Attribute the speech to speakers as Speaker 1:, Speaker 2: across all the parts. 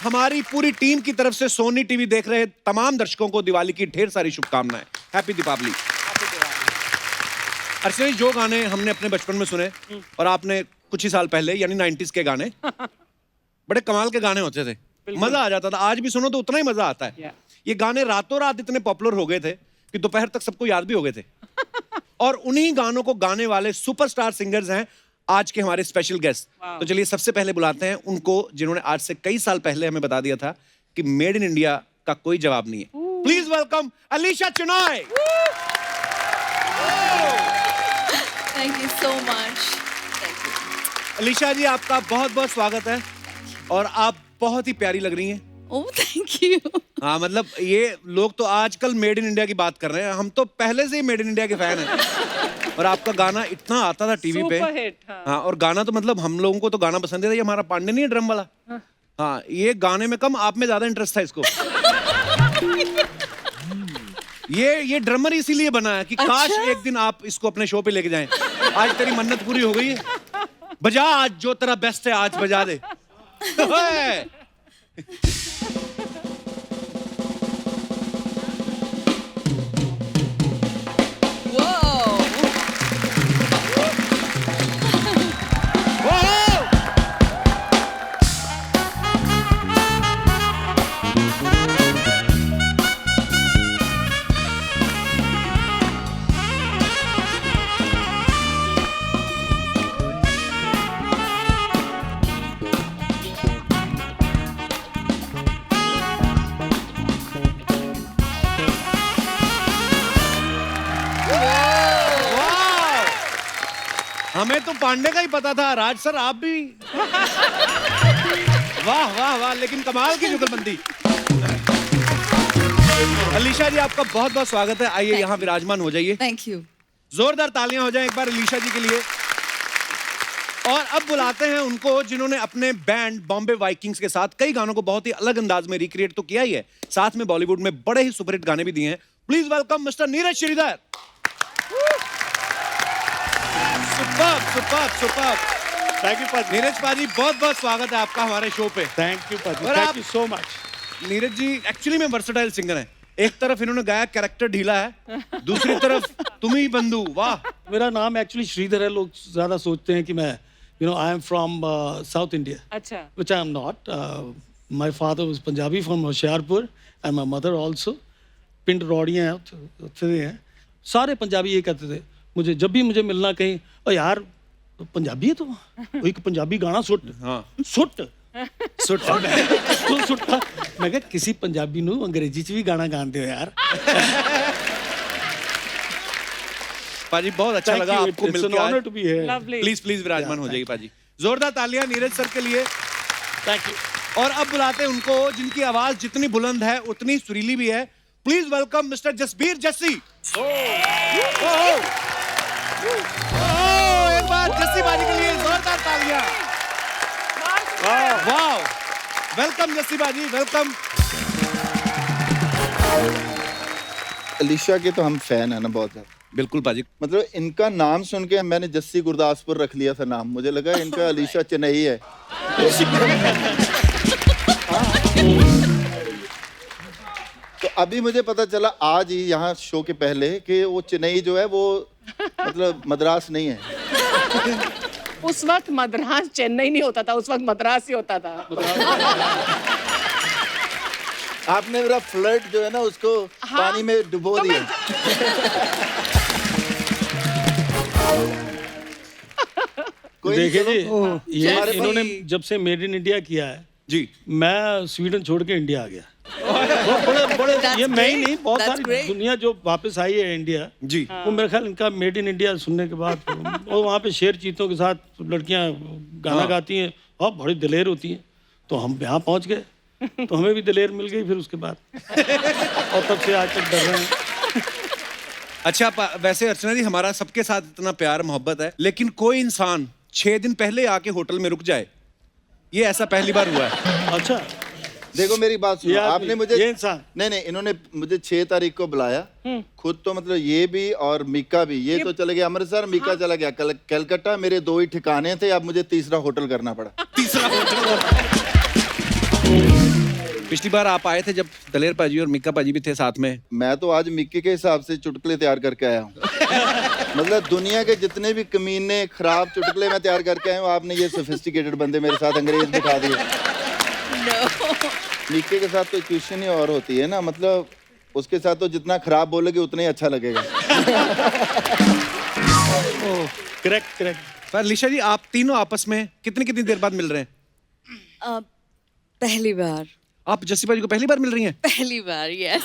Speaker 1: हमारी पूरी टीम की तरफ से सोनी टीवी देख रहे तमाम दर्शकों को दिवाली की ढेर सारी शुभकामनाएं। हैप्पी दीपावली। अर्चना जी, जो गाने हमने अपने बचपन में सुने और आपने कुछ ही साल पहले यानी 90s के गाने, बड़े कमाल के गाने होते थे, मजा आ जाता था। आज भी सुनो तो उतना ही मजा आता है। ये गाने रातों रात इतने पॉपुलर हो गए थे कि दोपहर तक सबको याद भी हो गए थे। और उन्हीं गानों को गाने वाले सुपरस्टार सिंगर्स हैं आज के हमारे स्पेशल गेस्ट। तो चलिए सबसे पहले बुलाते हैं उनको जिन्होंने आज से कई साल पहले हमें बता दिया था कि मेड इन इंडिया का कोई जवाब नहीं है। Please welcome Alisha Chinoy.
Speaker 2: Thank you so much.
Speaker 1: Alisha ji, आपका बहुत बहुत स्वागत है और आप बहुत ही प्यारी लग रही हैं।
Speaker 2: Oh thank you.
Speaker 1: हाँ, मतलब ये लोग तो आजकल मेड इन इंडिया की बात कर रहे हैं, हम तो पहले से ही मेड इन इंडिया के फैन हैं। और आपका गाना इतना आता था टीवी पे। हाँ, और गाना तो मतलब हम लोगों को तो गाना पसंद है। ये हमारा पांडे नहीं है ड्रम वाला। हाँ, ये गाने में कम, आप में ज्यादा इंटरेस्ट था इसको। ये ड्रमर इसीलिए बना है कि काश एक दिन आप इसको अपने शो पे लेके जाएं। आज तेरी मन्नत पूरी हो गई है। बजा आज जो तेरा बेस्ट है, आज बजा दे। हमें तो पांडे का ही पता था। राज सर, आप भी वाह वाह वाह, लेकिन कमाल की जुगलबंदी। अलीशा जी, आपका बहुत बहुत स्वागत है। आइए यहाँ विराजमान हो जाइए।
Speaker 2: Thank you.
Speaker 1: जोरदार तालियां हो जाएं एक बार अलीशा जी के लिए। और अब बुलाते हैं उनको जिन्होंने अपने बैंड बॉम्बे वाइकिंग्स के साथ कई गानों को बहुत ही अलग अंदाज में रिक्रिएट तो किया ही है, साथ में बॉलीवुड में बड़े ही सुपरहिट गाने भी दिए हैं। Please welcome mister Neeraj Shridhar. Superb superb superb.
Speaker 3: Thank you पाजी।
Speaker 1: नीरज पाजी, बहुत बहुत स्वागत है आपका हमारे शो पे।
Speaker 3: थैंक यू पाजी,
Speaker 1: और
Speaker 3: thank you so much.
Speaker 1: Neeraj ji actually में वर्सेटाइल सिंगर हैं। एक तरफ इन्होंने गाया कैरेक्टर ढीला है, दूसरी तरफ तुम ही बंधु। वाह।
Speaker 3: मेरा नाम एक्चुअली श्रीधर है। लोग ज्यादा सोचते हैं कि मैं I am from south India.
Speaker 4: अच्छा।
Speaker 3: Which I am not. My father was Punjabi from Hoshiarpur and my mother also. पिंड रौड़ियां हैं, उत्थे हैं। सारे पंजाबी ये कहते थे मुझे, जब भी मुझे मिलना कहीं, ओ यार पंजाबी है तू, एक पंजाबी गाना सुट।
Speaker 1: हाँ,
Speaker 3: सुट
Speaker 1: सुट
Speaker 3: तू सुट्टा। मैं कहा किसी पंजाबी नू अंग्रेजी च भी गाना गाते हो यार।
Speaker 1: पाजी, बहुत अच्छा लगा आपको मिलकर।
Speaker 3: Honour to be here.
Speaker 1: Please please विराजमान हो जाइए पाजी। जोरदार तालियां नीरज सर के लिए।
Speaker 3: Thank you.
Speaker 1: और अब बुलाते हैं उनको जिनकी आवाज जितनी बुलंद है उतनी सुरीली भी है। Please welcome mister Jasbir Jassi. एक बार जस्सी बाजी के लिए जोरदार तालियां। वाह, वेलकम जस्सी बाजी, वेलकम।
Speaker 5: अलीशा के तो हम फैन है ना बहुत ज्यादा।
Speaker 1: बिल्कुल पाजी।
Speaker 5: मतलब इनका नाम सुन के मैंने जस्सी गुरदासपुर रख लिया था नाम। मुझे लगा इनका अलीशा चेन्नई है। तो अभी मुझे पता चला आज ही यहाँ शो के पहले कि वो चेन्नई जो है वो मतलब मद्रास नहीं है।
Speaker 4: उस वक्त मद्रास चेन्नई नहीं होता था, उस वक्त मद्रास ही होता था।
Speaker 5: आपने मेरा फ्लर्ट जो है ना उसको पानी में डुबो दिया।
Speaker 3: देखिए जी, ये इन्होंने जब से मेड इन इंडिया किया है
Speaker 1: जी,
Speaker 3: मैं स्वीडन छोड़ के इंडिया आ गया। बड़े ये मैं ही नहीं, बहुत सारी दुनिया जो वापस आई है इंडिया
Speaker 1: जी,
Speaker 3: वो मेरे ख्याल इनका मेड इन इंडिया सुनने के बाद और वहाँ पे शेर चीतों के साथ लड़कियाँ गाना गाती हैं और बड़ी दिलेर होती हैं। तो हम यहाँ पहुँच गए तो हमें भी दिलेर मिल गई फिर उसके बाद। और तब से आज तक डर रहे हैं।
Speaker 1: अच्छा, वैसे अर्चना जी, हमारा सबके साथ इतना प्यार मोहब्बत है, लेकिन कोई इंसान 6 दिन पहले आके होटल में रुक जाए, ये ऐसा पहली बार हुआ है।
Speaker 3: अच्छा,
Speaker 5: देखो मेरी बात सुनो। आपने मुझे
Speaker 3: ये इंसान
Speaker 5: नहीं, इन्होंने मुझे 6 तारीख को बुलाया खुद। तो मतलब ये भी और मीका भी, ये तो चले गए अमृतसर, मीका चला गया कलकत्ता। मेरे 2 ही ठिकाने थे, अब मुझे तीसरा होटल करना पड़ा।
Speaker 1: तीसरा होटल पिछली बार आप आए थे जब दलेर पाजी और मिक्का पाजी भी थे साथ में।
Speaker 5: मैं तो आज मिक्की के हिसाब से चुटकुले तैयार करके आया हूँ। मतलब दुनिया के जितने भी कमीने खराब चुटकुले मैं तैयार करके आया हूँ, आपने ये सोफिस्टिकेटेड बंदे मेरे साथ अंग्रेज बिठा दिए। मिक्की के साथ तो ट्यूशन ही और होती है ना, मतलब उसके साथ तो जितना खराब बोलोगे उतना ही अच्छा लगेगा।
Speaker 3: Correct correct.
Speaker 1: पर अलीशा जी आप तीनों आपस में कितनी कितनी देर बाद मिल रहे हैं?
Speaker 2: पहली बार।
Speaker 1: आप जस्सी पाजी को पहली बार मिल रही हैं?
Speaker 2: पहली बार, यस।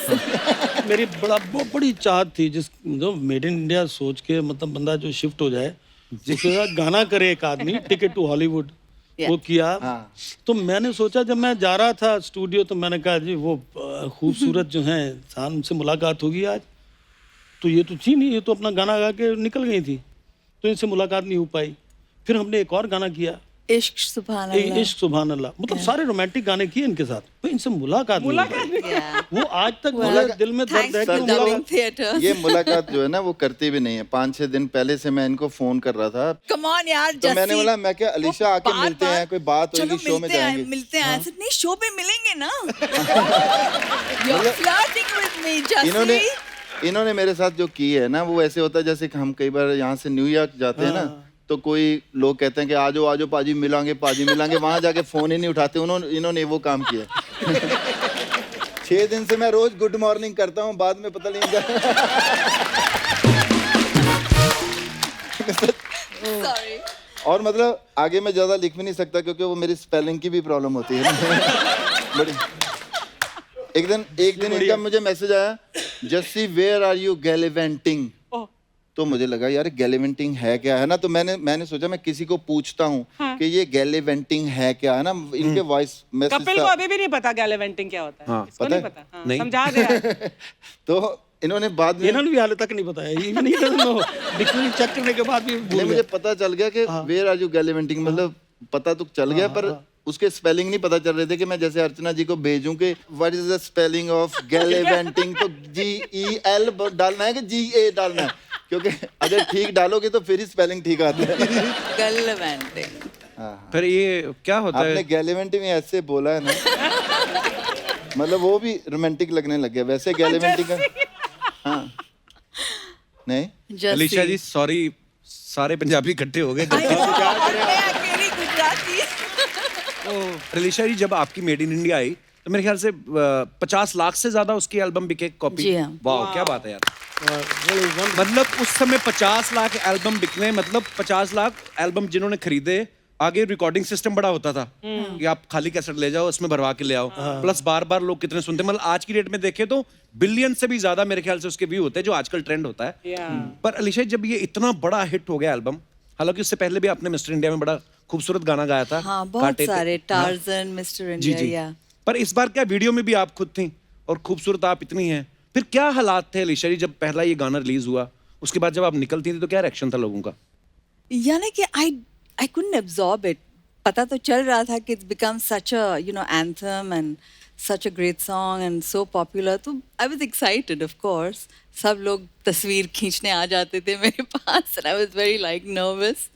Speaker 3: मेरी बड़ी चाहत थी जिस जो मेड इन इंडिया सोच के मतलब बंदा जो शिफ्ट हो जाए, उसके साथ गाना करे एक आदमी, टिकट टू हॉलीवुड वो किया। तो मैंने सोचा जब मैं जा रहा था स्टूडियो तो मैंने कहा जी वो खूबसूरत जो हैं इंसान उनसे मुलाकात होगी आज, तो ये तो थी नहीं, ये तो अपना गाना गा के निकल गई थी, तो इनसे मुलाकात नहीं हो पाई। फिर हमने एक और गाना किया,
Speaker 2: इश्क सुभान अल्लाह।
Speaker 3: इश्क सुभान अल्लाह, मतलब सारे रोमांटिक गाने किए इनके साथ, तो इनसे मुलाकात नहीं हो पाई।
Speaker 2: Yeah.
Speaker 3: वो आज तक मेरे दिल में दर्द
Speaker 2: Thanks
Speaker 3: है
Speaker 2: for
Speaker 3: कि
Speaker 2: dubbing theatre.
Speaker 5: ये मुलाकात जो है ना वो करती भी नहीं है। 5-6 दिन पहले से मैं इनको फोन कर रहा था,
Speaker 2: Come on यार,
Speaker 5: तो मैंने
Speaker 2: जस्सी।
Speaker 5: बोला मैं क्या अलीशा आके
Speaker 2: वो
Speaker 5: मिलते हैं, कोई बात होगी, शो में जाएंगे।
Speaker 2: मिलते हैं ऐसे नहीं, शो पे मिलेंगे ना। You're flirting with me,
Speaker 5: इन्होंने
Speaker 2: जस्सी।
Speaker 5: इन्होंने मेरे साथ जो की है ना वो ऐसे होता है जैसे कि हम कई बार यहाँ से न्यूयॉर्क जाते हैं ना, तो कोई लोग कहते हैं कि आ जाओ पाजी मिलांगे, वहां जाके फोन ही नहीं उठाते। इन्होंने वो काम किया। 6 दिन से मैं रोज गुड मॉर्निंग करता हूँ, बाद में पता नहीं
Speaker 2: Sorry.
Speaker 5: और मतलब आगे मैं ज्यादा लिख भी नहीं सकता क्योंकि वो मेरी स्पेलिंग की भी प्रॉब्लम होती है ना। बड़ी एक दिन इनका मुझे मैसेज आया, जस्सी वेयर आर यू गैलिवेंटिंग। तो मुझे लगा यार गैलिवेंटिंग है क्या, है ना। तो मैंने सोचा मैं किसी को पूछता हूँ कि ये गैलिवेंटिंग है क्या, है ना। इनके वॉइस मैसेज
Speaker 4: कपिल को अभी भी नहीं पता गैलिवेंटिंग क्या होता है।
Speaker 1: हाँ,
Speaker 4: इसको
Speaker 5: पता
Speaker 4: नहीं
Speaker 5: है?
Speaker 4: पता। हाँ,
Speaker 1: नहीं।
Speaker 4: समझा दे यार।
Speaker 5: तो इन्होंने बाद में
Speaker 3: इन्होंने भी हाल तक नहीं बताया, इवन डिक्शनरी चेक करने के बाद भी भूल
Speaker 5: नहीं, मुझे
Speaker 3: गए।
Speaker 5: पता चल गया कि वेयर आर यू गैलिवेंटिंग, मतलब पता तो चल गया पर उसके स्पेलिंग नहीं पता चल रहे थे कि मैं जैसे अर्चना जी को भेजूं कि what is the spelling of gallivanting, तो GEL डालना है कि GA डालना है, क्योंकि अगर ठीक डालोगे तो फिर ही स्पेलिंग ठीक आता है।
Speaker 2: Gallivanting.
Speaker 1: फिर ये क्या होता
Speaker 5: आपने
Speaker 1: है?
Speaker 5: गैलिवेंटिंग ऐसे बोला है ना, मतलब वो भी रोमांटिक लगने लग गया। वैसे गैलिवेंटिंग का हाँ नहीं
Speaker 2: Jassi.
Speaker 1: अलीशा जी सॉरी, सारे पंजाबी इकट्ठे हो गए।
Speaker 2: I know, और मैं अकेली गुजराती।
Speaker 1: अलीशा जी जब आपकी मेड इन इंडिया आई तो मेरे ख्याल से 50 लाख से ज्यादा उसकी एल्बम बिके कॉपी।
Speaker 2: जी हाँ।
Speaker 1: वाह क्या बात है यार। मतलब उस समय 50 लाख एल्बम बिकने, मतलब 50 लाख एल्बम जिन्होंने खरीदे, आगे रिकॉर्डिंग सिस्टम बड़ा होता था कि आप खाली कैसेट ले जाओ उसमें भरवा के ले आओ, प्लस बार बार लोग कितने सुनते हैं। मतलब आज की डेट में देखें तो बिलियन से भी ज्यादा मेरे ख्याल से उसके व्यू होते हैं, जो आजकल ट्रेंड होता है। पर अलीशा जब ये इतना बड़ा हिट हो गया एल्बम, हालांकि उससे पहले भी आपने मिस्टर इंडिया में बड़ा खूबसूरत गाना गाया था।
Speaker 2: हाँ, बहुत
Speaker 1: कांटे पे।
Speaker 2: सारे, टार्जन, मिस्टर
Speaker 1: जी
Speaker 2: इंडिया,
Speaker 1: जी।
Speaker 2: या।
Speaker 1: पर इस बार क्या वीडियो में भी आप खुद थी और खूबसूरत आप इतनी हैं, फिर क्या हालात थे अलीशा जी जब पहला ये गाना रिलीज हुआ, उसके बाद जब आप निकलती थी तो क्या रिएक्शन था लोगों का?
Speaker 2: यानी कि I couldn't absorb it. पता तो चल रहा था कि it's become such a anthem and such a great song and so popular. तो I was excited, of course. सब लोग तस्वीर खींचने आ जाते थे मेरे पास and I was very nervous.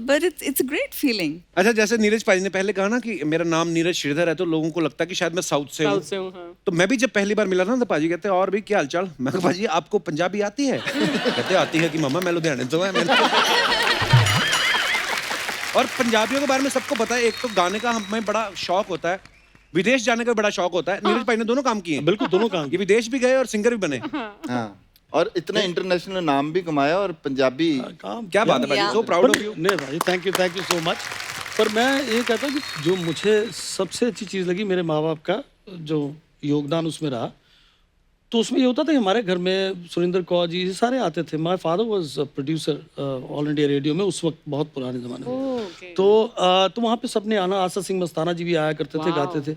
Speaker 2: But it's a great feeling.
Speaker 1: अच्छा, जैसे नीरज पाजी ने पहले कहा ना कि मेरा नाम नीरज श्रीधर है, तो लोगों को लगता है कि शायद मैं साउथ से हूँ।
Speaker 4: हाँ।
Speaker 1: तो मैं भी जब पहली बार मिला ना तो पाजी कहते और भी क्या हालचाल, मैं कहा पाजी आपको पंजाबी आती है? कहते आती है कि मामा मैं लुधियाने से हूँ। और पंजाबियों के बारे में सबको पता है, एक तो गाने का हमें बड़ा शौक होता है, विदेश जाने का भी बड़ा शौक होता है। नीरज भाई ने दोनों काम किए हैं।
Speaker 3: बिल्कुल दोनों काम
Speaker 1: ये विदेश भी गए और सिंगर भी बने।
Speaker 5: हाँ, और इतना इंटरनेशनल नाम भी कमाया और पंजाबी
Speaker 3: काम।
Speaker 1: क्या बात है भाई, सो प्राउड ऑफ यू।
Speaker 3: नहीं भाई, थैंक यू सो मच। पर मैं ये कहता हूँ कि जो मुझे सबसे अच्छी चीज़ लगी मेरे माँ बाप का जो योगदान उसमें रहा, तो उसमें ये होता था कि हमारे घर में सुरेंद्र कौर जी ये सारे आते थे। My father was producer all India radio में उस वक्त, बहुत पुराने ज़माने में। तो वहाँ पे सबने आना, आशा सिंह मस्ताना जी भी आया करते थे, गाते थे।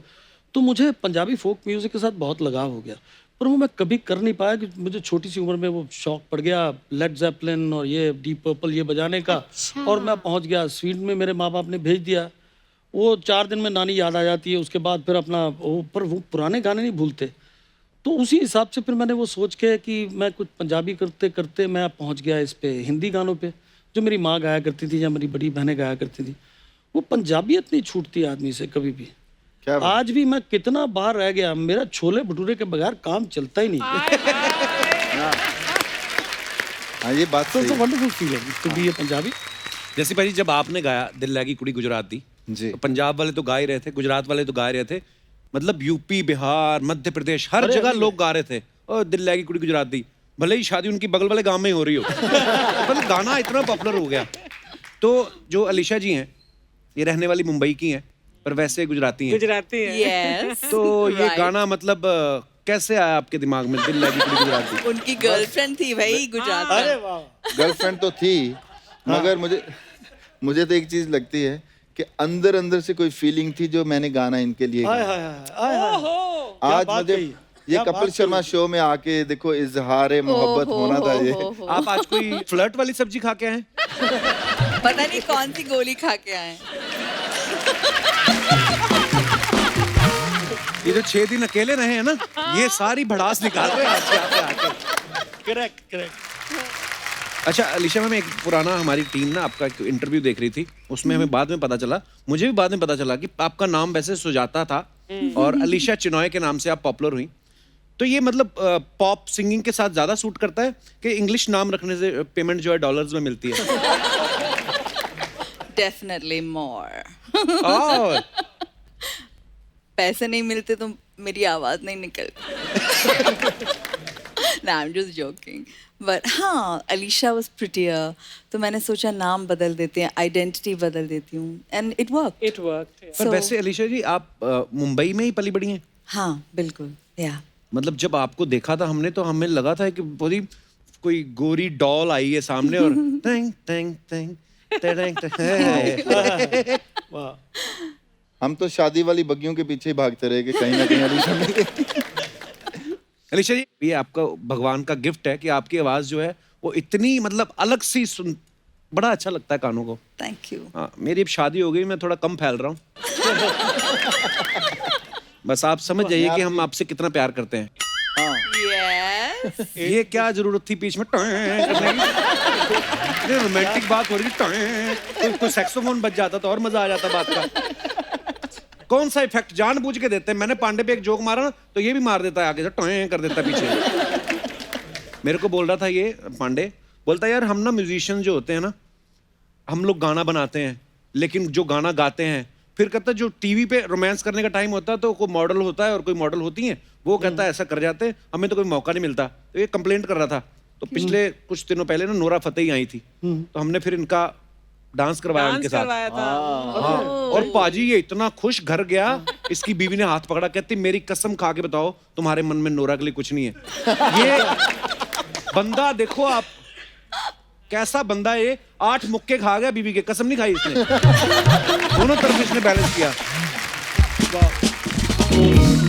Speaker 3: तो मुझे पंजाबी फोक म्यूज़िक के साथ बहुत लगाव हो गया, पर वो मैं कभी कर नहीं पाया कि मुझे छोटी सी उम्र में वो शौक पड़ गया लेड ज़ेपलिन और ये डीप पर्पल ये बजाने का। और मैं पहुंच गया स्वीडन में, मेरे माँ बाप ने भेज दिया। वो 4 दिन में नानी याद आ जाती है, उसके बाद फिर अपना पर वो पुराने गाने नहीं भूलते। तो उसी हिसाब से फिर मैंने वो सोच के कि मैं कुछ पंजाबी करते करते मैं पहुंच गया इस पे हिंदी गानों पे, जो मेरी माँ गाया करती थी या मेरी बड़ी बहनें गाया करती थी। वो पंजाबियत नहीं छूटती आदमी से कभी भी,
Speaker 5: क्या बात?
Speaker 3: आज भी मैं कितना बार रह गया, मेरा छोले भटूरे के बगैर काम चलता ही नहीं।
Speaker 5: हाँ ये बात
Speaker 3: तो
Speaker 5: सही है।
Speaker 3: Wonderful feeling to be a Punjabi.
Speaker 1: जैसे भाई जब आपने गाया दिल लगी कुड़ी गुजरात दी,
Speaker 5: जी।
Speaker 1: तो पंजाब वाले तो गा ही रहे थे, गुजरात वाले तो गा ही रहे थे, मतलब यूपी, बिहार, मध्य प्रदेश, हर जगह लोग गा रहे थे और दिल लगी कुड़ी गुजरात दी, भले ही शादी उनकी बगल वाले गांव में ही हो रही हो, पर गाना इतना पॉपुलर हो गया। तो जो अलीशा जी हैं, ये रहने वाली मुंबई की हैं, पर वैसे गुजराती हैं।
Speaker 4: गुजराती है।
Speaker 2: Yes.
Speaker 1: तो ये
Speaker 2: right.
Speaker 1: गाना मतलब कैसे आया आपके दिमाग में, दिल लगी कुड़ी गुजरात दी?
Speaker 2: उनकी गर्लफ्रेंड थी भाई गुजरात में।
Speaker 3: अरे वाह।
Speaker 5: गर्लफ्रेंड तो थी, मगर मुझे तो एक चीज लगती है कि अंदर अंदर से कोई फीलिंग थी जो मैंने गाना इनके लिए
Speaker 3: हाय
Speaker 5: गाया।
Speaker 3: हाय हाय हाय।
Speaker 5: आज
Speaker 3: बात
Speaker 5: मुझे
Speaker 3: कही,
Speaker 5: ये
Speaker 3: क्या
Speaker 5: कपिल
Speaker 3: बात
Speaker 5: शर्मा शो में आके देखो इजहार मोहब्बत होना था ये।
Speaker 1: आप आज कोई फ्लर्ट वाली सब्जी खा के आए?
Speaker 2: पता नहीं कौन सी गोली खा के आए।
Speaker 1: ये जो 6 दिन अकेले रहे हैं ना, ये सारी भड़ास निकाल रहे हैं आपके यहाँ पे आके।
Speaker 3: Correct correct.
Speaker 1: अच्छा अलीशा मैम, एक पुराना हमारी टीम ना आपका एक इंटरव्यू देख रही थी, उसमें हमें बाद में पता चला, मुझे भी बाद में पता चला कि आपका नाम वैसे सुजाता था और अलीशा चिनॉय के नाम से आप पॉपुलर हुई। तो ये मतलब पॉप सिंगिंग के साथ ज्यादा सूट करता है कि इंग्लिश नाम रखने से पेमेंट जो है डॉलर्स में मिलती है?
Speaker 2: Definitely more.
Speaker 1: और
Speaker 2: पैसे नहीं मिलते तो मेरी आवाज नहीं निकलती। No, I'm just joking. But हाँ, अलीशा was prettier, तो मैंने सोचा नाम बदल देते हैं, आइडेंटिटी बदल देती हूँ, and it worked.
Speaker 4: It worked.
Speaker 1: पर वैसे अलीशा जी आप मुंबई में ही पली बड़ी हैं?
Speaker 2: हाँ, बिल्कुल, yeah.
Speaker 1: मतलब जब आपको देखा था हमने, तो हमें लगा था कि पूरी कोई गोरी डॉल आई है सामने और tang tang tang tang tang.
Speaker 3: वाह।
Speaker 5: हम तो शादी वाली बग्गियों के पीछे ही भागते रहे कि कहीं ना कहीं अलीशा मिले।
Speaker 1: अलीशा जी, ये आपका भगवान का गिफ्ट है कि आपकी आवाज जो है वो इतनी मतलब अलग सी सुन, बड़ा अच्छा लगता है कानों को।
Speaker 2: Thank you.
Speaker 1: हाँ, मेरी अब शादी हो गई, मैं थोड़ा कम फैल रहा हूँ। बस आप समझ जाइए कि हम आपसे कितना प्यार करते हैं।
Speaker 2: Yes.
Speaker 1: ये क्या जरूरत थी बीच में टॉय करने की? रोमांटिक बात हो रही थी, कोई सैक्सोफोन बज जाता तो और मजा आ जाता बात का। कौन सा इफेक्ट जानबूझ के देते हैं? मैंने पांडे पे एक जोक मारा ना, तो ये भी मार देता है आगे से, टॉय कर देता है पीछे। मेरे को बोल रहा था ये पांडे, बोलता यार हम ना म्यूजिशियन जो होते हैं ना, हम लोग गाना बनाते हैं, लेकिन जो गाना गाते हैं फिर कहता है जो टीवी पे रोमांस करने का टाइम होता है तो कोई मॉडल होता है और कोई मॉडल होती है, वो कहता है ऐसा कर जाते हैं, हमें तो कोई मौका नहीं मिलता। तो ये कंप्लेंट कर रहा था। तो पिछले कुछ दिनों पहले ना नोरा फतेही आई थी, तो हमने फिर इनका डांस करवाया उनके साथ।
Speaker 4: करवाया था।
Speaker 1: हाँ, और पाजी ये इतना खुश घर गया, इसकी बीवी ने हाथ पकड़ा, कहती मेरी कसम खा के बताओ तुम्हारे मन में नोरा के लिए कुछ नहीं है। ये बंदा देखो आप कैसा बंदा है, ये 8 मुक्के खा गया, बीवी के कसम नहीं खाई इसने। दोनों तरफ इसने बैलेंस किया।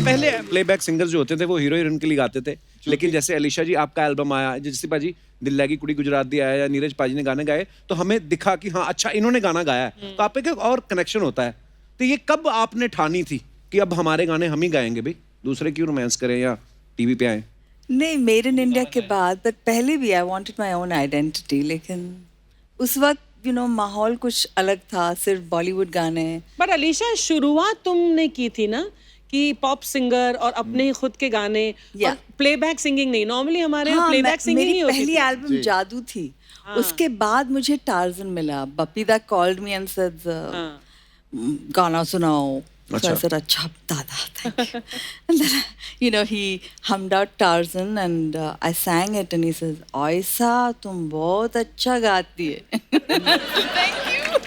Speaker 1: पहले प्लेबैक सिंगर जो होते थे वो हीरो हीरोइन के लिए गाते थे, लेकिन जैसे अलीशा जी आपका एल्बम आया, जैसे पाजी दिल लगी कुड़ी गुजरात दी आया या नीरज पाजी ने गाने गाए, तो हमें दिखा कि हाँ अच्छा इन्होंने गाना गाया है, तो आप एक और कनेक्शन होता है। तो ये कब आपने ठानी थी कि अब हमारे गाने हम ही गाएंगे भाई, दूसरे क्यों रोमांस करें या टीवी पे आए?
Speaker 2: नहीं, मेड इन इंडिया के बाद, बट पहले भी I wanted my own identity, लेकिन उस वक्त माहौल कुछ अलग था, सिर्फ बॉलीवुड गाने।
Speaker 4: बट अलीशा, शुरुआत तुमने की थी ना कि पॉप सिंगर और अपने खुद के गाने,
Speaker 2: Yeah.
Speaker 4: प्लेबैक सिंगिंग नहीं। नॉर्मली हमारे यहाँ प्लेबैक सिंगिंग
Speaker 2: मेरी
Speaker 4: ही होती
Speaker 2: पहली
Speaker 4: थी।
Speaker 2: एल्बम जादू थी। उसके बाद मुझे टार्जन मिला, Bappida called me and said गाना सुनाओ। So I said, अच्छा दादा, thank you. And then, he hummed out Tarzan and I sang it and he says, Aisa, तुम बहुत अच्छा गाती है. Thank you.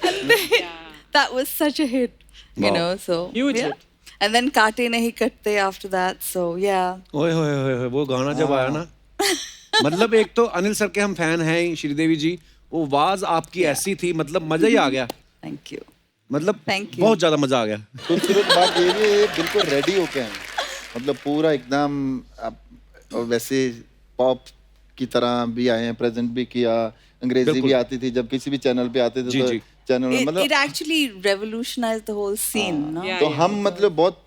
Speaker 2: And then, that was such a hit, so.
Speaker 4: Huge
Speaker 2: yeah.
Speaker 4: hit.
Speaker 2: And then काटे नहीं कटते after that, so yeah.
Speaker 1: ओए होए होए, वो गाना जब आया ना, मतलब एक तो अनिल सर के हम फैन हैं ही, श्रीदेवी जी, वो आवाज आपकी ऐसी थी, मतलब मजा ही आ गया।
Speaker 2: Thank you.
Speaker 1: मतलब
Speaker 2: Thank you.
Speaker 1: बहुत ज्यादा मजा आ गया।
Speaker 5: खूबसूरत बात ये भी है, बिल्कुल रेडी होके आए, मतलब पूरा एकदम और वैसे पॉप की तरह भी आए हैं, प्रेजेंट भी किया, अंग्रेजी भी आती थी, जब किसी भी चैनल पे आते थे
Speaker 1: जी,
Speaker 5: तो
Speaker 1: जी।
Speaker 5: चैनल में
Speaker 2: It
Speaker 5: मतलब
Speaker 2: actually revolutionized the whole scene, no?
Speaker 4: Yeah.
Speaker 5: तो हम मतलब बहुत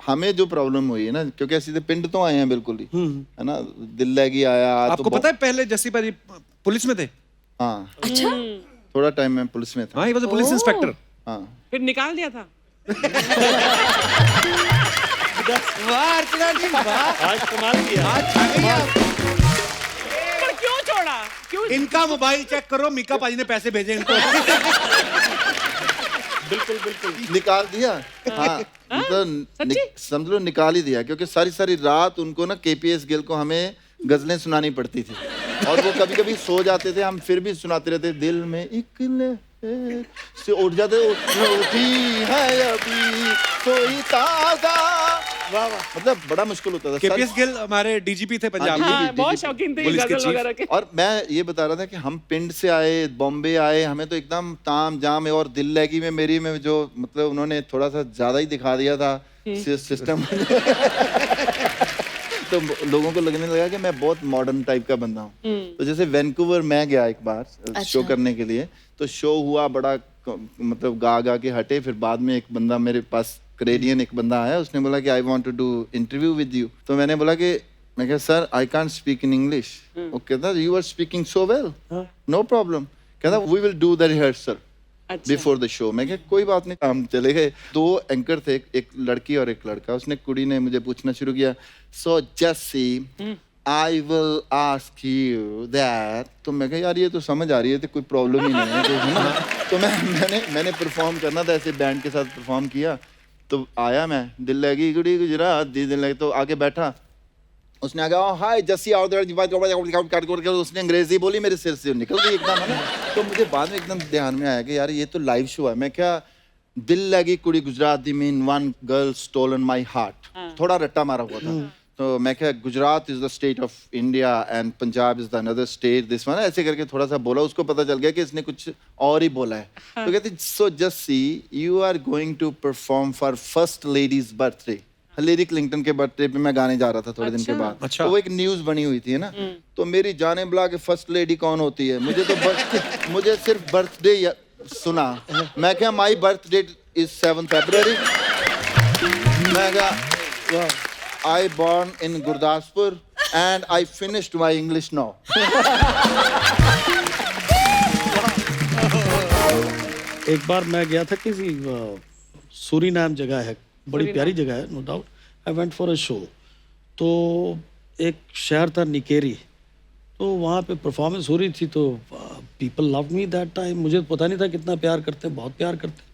Speaker 5: हमें जो प्रॉब्लम हुई है ना, क्योंकि ऐसे तो पिंड तो आए हैं बिल्कुल ही, है ना, दिल लगी आया तो
Speaker 1: आपको पता है पहले जैसी पाजी पुलिस में थे?
Speaker 5: हाँ,
Speaker 2: अच्छा?
Speaker 5: थोड़ा टाइम में पुलिस में था।
Speaker 1: हाँ, ये पुलिस इंस्पेक्टर।
Speaker 5: हाँ,
Speaker 4: फिर निकाल दिया था।
Speaker 1: वाह अर्चना जी वाह,
Speaker 3: आज कमाल किया।
Speaker 1: आज छा गई आप।
Speaker 4: पर क्यों छोड़ा? क्यों?
Speaker 1: इनका मोबाइल चेक करो, मीका पाजी ने पैसे भेजे इनको।
Speaker 3: बिल्कुल बिल्कुल।
Speaker 5: निकाल दिया। हाँ तो समझ लो निकाल ही दिया, क्योंकि सारी सारी रात उनको ना केपीएस गिल को हमें गजलें सुनानी पड़ती थी, और वो कभी कभी सो जाते थे, हम फिर भी सुनाते रहते। दिल में एक लहर से उठ जाते, उठी है अभी कोई ताजा। वाह वाह, मतलब बड़ा मुश्किल होता था।
Speaker 1: केपीएस गिल हमारे डीजीपी थे पंजाब
Speaker 5: हाँ,
Speaker 1: के।
Speaker 4: हाँ, बहुत शौकीन थे ये
Speaker 1: पुलिस के
Speaker 4: गजल
Speaker 1: चीफ।
Speaker 4: वगैरह के।
Speaker 5: और मैं ये बता रहा था कि हम पिंड से आए, बॉम्बे आए, हमें तो एकदम ताम जाम है, और दिल लगी में मेरी में जो मतलब उन्होंने थोड़ा सा ज्यादा ही दिखा दिया था सिस्टम। तो लोगों को लगने लगा कि मैं बहुत मॉडर्न टाइप का बंदा हूँ। तो जैसे वैंकूवर मैं गया एक बार शो करने के लिए, तो शो हुआ बड़ा, मतलब गा के हटे। फिर बाद में एक बंदा मेरे पास, कनेडियन एक बंदा आया, उसने बोला कि I want to do interview with you. तो मैंने बोला कि मैं कहा sir I can't speak in English. वो कहता you are speaking so well, no problem. कहता we will do the rehearsal before the show. मैं कहा कोई बात नहीं। हम चले गए। 2 एंकर थे, एक लड़की और एक लड़का। उसने कुड़ी ने मुझे पूछना शुरू किया, so Jassi I will ask you that. तो मैं कहा यार ये तो समझ आ रही है, तो कोई प्रॉब्लम ही नहीं है, तो, है ना? तो मैंने परफॉर्म करना था, ऐसे बैंड के साथ परफॉर्म किया। तो आया मैं, दिल लगी कुड़ी गुजरात दी दिल लगी, तो आगे बैठा। उसने आगे हाय जस्सी आउट देयर, उसने अंग्रेजी बोली, मेरे सिर से निकल गई एकदम, है ना? तो मुझे बाद में एकदम ध्यान में आया कि यार ये तो लाइव शो है। मैं क्या, दिल लगी कुड़ी गुजरात दी mean one girl stolen my heart, थोड़ा रट्टा मारा हुआ था। तो मैं क्या, Gujarat is the state of India and Punjab is the another state this one, ऐसे करके थोड़ा सा बोला। उसको पता चल गया कि इसने कुछ और ही बोला है। तो कहते so Jassi you are going to perform for first lady's birthday. Hillary Clinton के बर्थडे पे मैं गाने जा रहा था थोड़े दिन के बाद।
Speaker 1: अच्छा।
Speaker 5: तो वो एक न्यूज बनी हुई थी, है ना? तो मेरी जाने बुला के फर्स्ट लेडी कौन होती है, मुझे तो मुझे सिर्फ बर्थडे सुना। मैं क्या, my birth date is 7 February। मैं क्या, I born in Gurdaspur and I finished my English now.
Speaker 3: एक बार मैं गया था किसी सूरीनाम जगह है, बड़ी प्यारी जगह है, no doubt. I went for a show. तो एक शहर था निकेरी, तो वहाँ पे परफॉर्मेंस हो रही थी। तो people love me that time. मुझे पता नहीं था कितना प्यार करते, बहुत प्यार करते।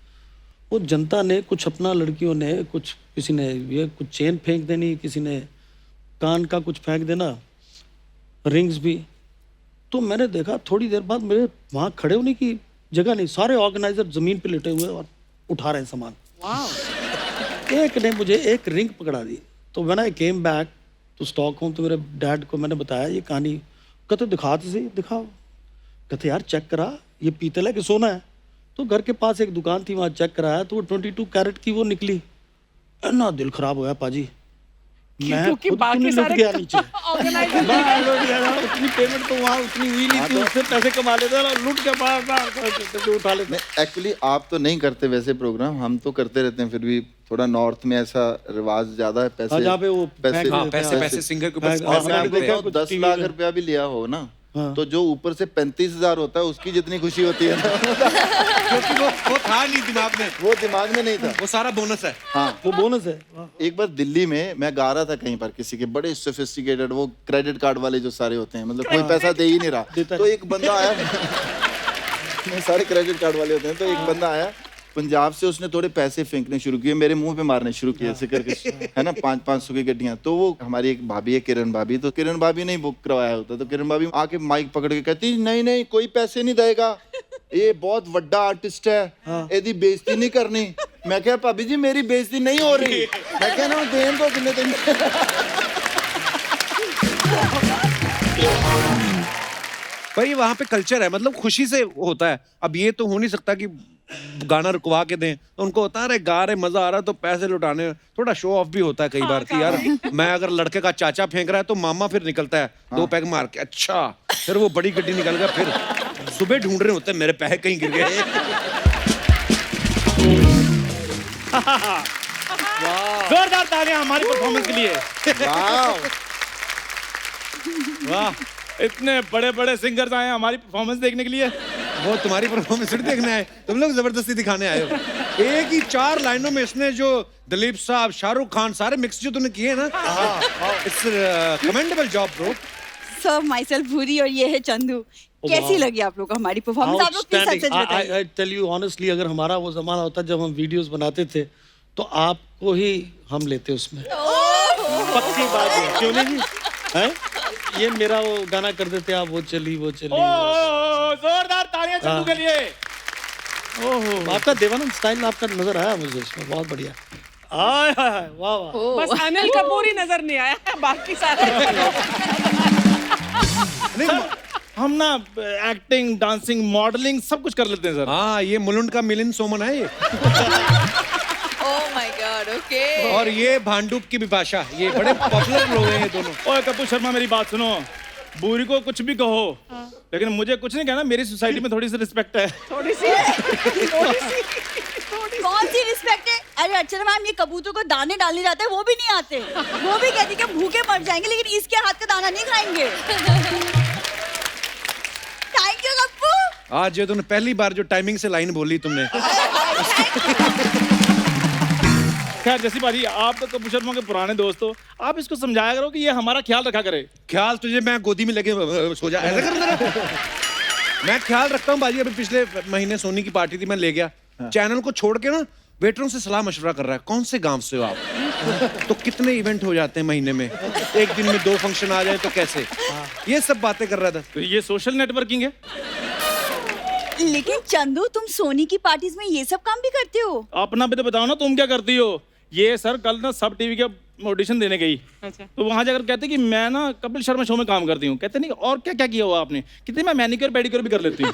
Speaker 3: वो जनता ने कुछ अपना, लड़कियों ने कुछ, किसी ने ये कुछ चेन फेंक देनी, किसी ने कान का कुछ फेंक देना, रिंग्स भी। तो मैंने देखा थोड़ी देर बाद मेरे वहाँ खड़े होने की जगह नहीं, सारे ऑर्गेनाइजर जमीन पे लेटे हुए और उठा रहे हैं सामान। एक ने मुझे एक रिंग पकड़ा दी। तो when I came back to Stockholm, तो मेरे डैड को मैंने बताया ये कहानी। कहते दिखा तो सही, दिखाओ। कहते यार चेक करा, ये पीतल है कि सोना है? तो घर के पास एक दुकान थी, वहाँ चेक कराया तो वो 22 कैरेट की वो निकली। ना दिल खराब होया पाजी, मैं
Speaker 4: क्योंकि
Speaker 3: खुद
Speaker 4: बाकी
Speaker 3: नहीं लुट
Speaker 4: सारे
Speaker 3: गया नीचे।
Speaker 4: ऑर्गेनाइजर
Speaker 3: मैं लुट गया था, उतनी पेमेंट तो वहाँ उतनी हुई नहीं थी, उससे पैसे कमा लेते थे, लुट के पास उठा लेते।
Speaker 5: एक्चुअली आप तो नहीं करते वैसे प्रोग्राम, हम तो करते रहते हैं। फिर भी थोड़ा नॉर्थ में ऐसा रिवाज ज्यादा है। पैसे
Speaker 3: जहाँ पे वो
Speaker 5: पैसे
Speaker 1: पैसे सिंगर के ऊपर
Speaker 5: और
Speaker 1: पैसे
Speaker 5: मैंने
Speaker 1: मांगते
Speaker 5: देखा
Speaker 1: हैं।
Speaker 5: 10 लाख रुपया भी लिया हो ना, तो जो ऊपर से 35,000 होता है उसकी जितनी खुशी होती है ना,
Speaker 1: क्योंकि वो था नहीं दिमाग में,
Speaker 5: वो दिमाग में नहीं था।
Speaker 1: वो सारा बोनस है।
Speaker 5: हाँ,
Speaker 3: वो बोनस है।
Speaker 5: एक बार दिल्ली में मैं गा रहा था कहीं पर, किसी के बड़े सोफिस्टिकेटेड वो क्रेडिट कार्ड वाले जो सारे होते हैं, मतलब कोई पैसा दे ही नहीं रहा। तो एक बंदा आया, सारे क्रेडिट कार्ड वाले होते हैं। तो एक बंदा आया पंजाब से, उसने थोड़े पैसे फेंकने शुरू किए, मेरे मुंह पे मारने शुरू किए ऐसे करके, है ना? 500 की गड्डियां। तो वो हमारी एक भाभी है किरण भाभी, तो किरण भाभी ने बुक करवाया होता। तो किरण भाभी आके माइक पकड़ के कहती नहीं नहीं कोई पैसे नहीं देगा, ये बहुत बड़ा आर्टिस्ट है, एदी बेइज्जती नहीं करनी। मैं क्या भाभी जी मेरी बेइज्जती नहीं हो रही। मैं क्या ना देन दो कितने दिन।
Speaker 1: भाई वहाँ पे कल्चर है, मतलब खुशी से होता है। अब ये तो हो नहीं सकता कि गाना रुकवा के दें। तो उनको होता है अरे गा रहे, मजा आ रहा है तो पैसे लुटाने। थोड़ा शो ऑफ भी होता है कई बार कि यार मैं अगर लड़के का चाचा फेंक रहा है तो मामा फिर निकलता है 2 पैग मार के, अच्छा फिर वो बड़ी गड्डी निकल गया। फिर सुबह ढूंढ रहे होते हैं मेरे पैसे कहीं गिर गए।
Speaker 6: जोरदार तालियां हमारी परफॉर्मेंस के लिए। वाह, इतने बड़े बड़े सिंगर्स आए हैं हमारी परफॉर्मेंस देखने के लिए।
Speaker 1: वो तुम्हारी परफॉर्मेंस देखने आए, तुम लोग जबरदस्ती दिखाने आए हो। एक ही 4 लाइनों में इसने जो दिलीप साहब, शाहरुख खान सारे मिक्स जो तूने किए ना, it's commendable job bro.
Speaker 2: Sir my self भूरी और ये है चंदू। कैसी लगी आप लोग को हमारी परफॉर्मेंस? आप लोग प्लीज सच सच बताइए।
Speaker 3: आई टेल यू ऑनेस्टली, अगर हमारा वो जमाना होता जब हम वीडियोस बनाते थे तो आपको ही हम लेते उसमें। पक्की बात है, क्यों नहीं जी? हैं? ये मेरा वो गाना कर देते आप, वो चली वो चली।
Speaker 6: जोरदार तालियां चंदू के लिए।
Speaker 3: ओहो, आपका देवानंद स्टाइल आपका नजर आया मुझे इसमें, बहुत बढ़िया। आय हाय हाय, वाह वाह।
Speaker 4: बस अनिल कपूर ही नजर नहीं आया, बाकी सारे
Speaker 6: हम ना एक्टिंग, डांसिंग, मॉडलिंग सब कुछ कर लेते हैं सर।
Speaker 1: हाँ, ये मुलुंड का मिलिंद सोमन है ये।
Speaker 2: Oh my God, okay.
Speaker 1: और ये भांडुप की बिपाशा, ये बड़े पॉपुलर लोग हैं ये दोनों।
Speaker 6: ओए कपूर शर्मा, मेरी बात सुनो। बूरी को कुछ भी कहो, लेकिन मुझे कुछ नहीं कहना। मेरी सोसाइटी में थोड़ी सी रिस्पेक्ट है।
Speaker 4: थोड़ी सी
Speaker 2: कौन सी रिस्पेक्ट है? अरे अर्चना मैम, ये कबूतर को दाने डालने जाते हैं वो भी नहीं आते। वो भी कहती कि भूखे मर जाएंगे, लेकिन इसके हाथ का दाना नहीं खाएंगे। Thank you Kappu.
Speaker 1: आज ये तूने पहली बार जो टाइमिंग से लाइन बोली तुमने।
Speaker 6: खैर जैसी बाजी, आप तो कपूर शर्मा के पुराने दोस्त हो, आप इसको समझाया करो कि ये हमारा ख्याल रखा करे।
Speaker 1: ख्याल तुझे मैं गोदी में लगे सो जा, ऐसा कर मेरा। मैं ख्याल रखता हूँ बाजी। अभी पिछले महीने सोनी की पार्टी थी, मैं ले गया। चैनल को छोड़ के ना वेटरों से सलाह मशवरा कर रहा है, कौन से गांव से हो आप, तो कितने इवेंट हो जाते हैं महीने में, एक दिन में 2 फंक्शन आ जाए तो कैसे, ये सब बातें कर रहा था।
Speaker 6: तो ये सोशल नेटवर्किंग है।
Speaker 2: लेकिन चंदू, तुम सोनी की पार्टीज में ये सब काम भी करते हो?
Speaker 6: अपना भी तो बताओ ना, तुम क्या करती हो? ये सर कल ना सब टीवी के ऑडिशन देने गई,
Speaker 4: अच्छा।
Speaker 6: तो वहां जाकर कहते कि मैं ना कपिल शर्मा शो में काम करती हूँ। कहते नहीं और क्या क्या किया हुआ आपने? कितने मैं मैनिक्योर पेडिक्योर भी कर लेती हूँ।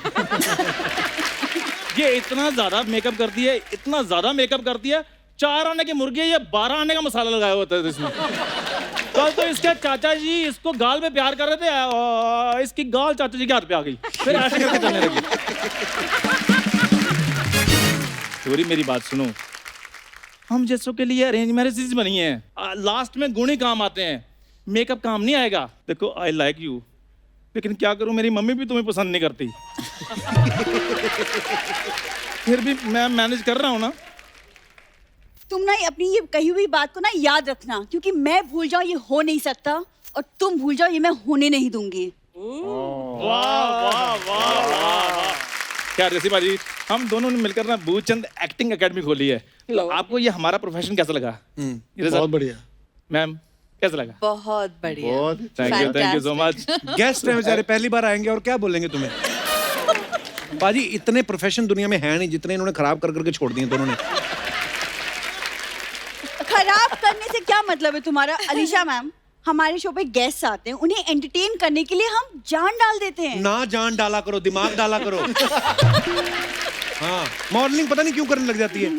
Speaker 6: ये इतना ज्यादा मेकअप करती है, इतना ज्यादा मेकअप करती है, 4 आने की मुर्गी है, ये 12 आने का मसाला लगाया होता है इसमें। कल तो इसके चाचा जी इसको गाल में प्यार कर रहे थे, और इसकी गाल चाचा जी के हाथ पे आ गई, फिर ऐसे करके चलने लगी। चोरी, मेरी बात सुनो। हम जैसों के लिए अरेंज मैरिजेस बनी है, लास्ट में गुण ही काम आते हैं, मेकअप काम नहीं आएगा। देखो आई लाइक यू, लेकिन क्या करूं, मेरी मम्मी भी तुम्हें पसंद नहीं करती। फिर भी मैं मैनेज कर रहा हूं ना।
Speaker 2: तुम ना अपनी ये कही हुई बात को ना याद रखना, क्योंकि मैं भूल जाऊं ये हो नहीं सकता, और तुम भूल जाओ ये मैं होने नहीं दूंगी।
Speaker 6: वाह वाह वाह वाह। क्या जैसी बाजी, हम दोनों ने मिलकर ना भूचंद एक्टिंग एकेडमी खोली है। तो आपको ये हमारा प्रोफेशन कैसा लगा?
Speaker 3: बहुत बढ़िया
Speaker 6: मैम, कैसा लगा?
Speaker 2: बहुत बढ़िया,
Speaker 5: बहुत
Speaker 6: thank you so much.
Speaker 1: Guest हैं बेचारे, पहली बार आएंगे और क्या बोलेंगे तुम्हें। बाजी, इतने प्रोफेशन दुनिया में है नहीं जितने इन्होंने खराब कर करके छोड़ दिए दोनों ने।
Speaker 2: खराब करने से क्या मतलब है तुम्हारा? अलीशा मैम, हमारे शो पे गेस्ट आते हैं, उन्हें एंटरटेन करने के लिए हम जान डाल देते हैं।
Speaker 1: ना जान डाला करो, दिमाग डाला करो। हाँ, मॉडलिंग पता नहीं क्यों करने लग जाती है।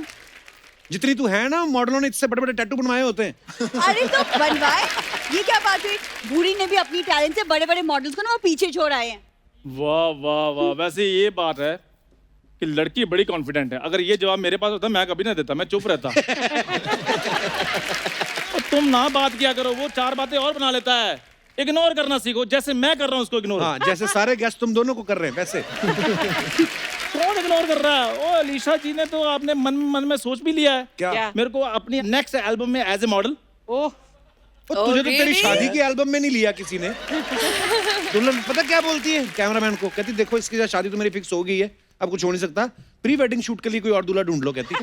Speaker 1: जितनी तू है ना, मॉडलों ने इससे बड़े बड़े टैटू बनवाए होते हैं।
Speaker 2: अरे तो बनवाए, ये क्या बात हुई? भूरी ने भी अपनी टैलेंट से बड़े बड़े मॉडल्स को ना वो पीछे छोड़ आए हैं।
Speaker 6: वाह वाह वाह। वैसे ये बात है कि लड़की बड़ी कॉन्फिडेंट है। अगर ये जवाब मेरे पास होता मैं कभी ना देता, मैं चुप रहता। और तुम ना बात किया करो, वो 4 बातें और बना लेता है। इग्नोर करना सीखो, जैसे मैं कर रहा हूँ उसको इग्नोर।
Speaker 1: हाँ, जैसे सारे गेस्ट तुम दोनों को कर रहे हैं वैसे।
Speaker 6: कौन इग्नोर कर रहा है? ओ अलीशा जी ने तो आपने मन में सोच भी लिया है
Speaker 1: क्या?
Speaker 6: मेरे को अपनी नेक्स्ट एल्बम में एज ए मॉडल।
Speaker 4: ओह,
Speaker 1: तुझे तो तेरी शादी की एल्बम में नहीं लिया किसी ने। दुल्हन पता क्या बोलती है कैमरामैन को? कहती देखो इसकी शादी तो मेरी फिक्स हो गई है, अब कुछ हो नहीं सकता, प्री वेडिंग शूट के लिए कोई और दूल्हा ढूंढ लो, कहती।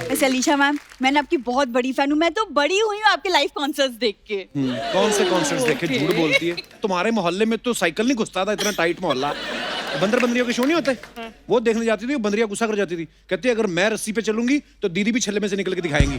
Speaker 2: वैसे अलीशा मैम, मैंने आपकी बहुत बड़ी फैन हूँ। मैं तो बड़ी हुई हूँ आपके लाइव कॉन्सर्ट्स देख के।
Speaker 1: कौन से कॉन्सर्ट्स देखे? झूठ बोलती है। तुम्हारे मोहल्ले में तो साइकिल नहीं घुसता था, इतना टाइट मोहल्ला। बंदरियों के शो नहीं होते, वो देखने जाती थी, बंदरिया गुस्सा कर जाती थी, कहती अगर मैं रस्सी पे चलूंगी तो दीदी भी छल्ले में से निकल के दिखाएंगी।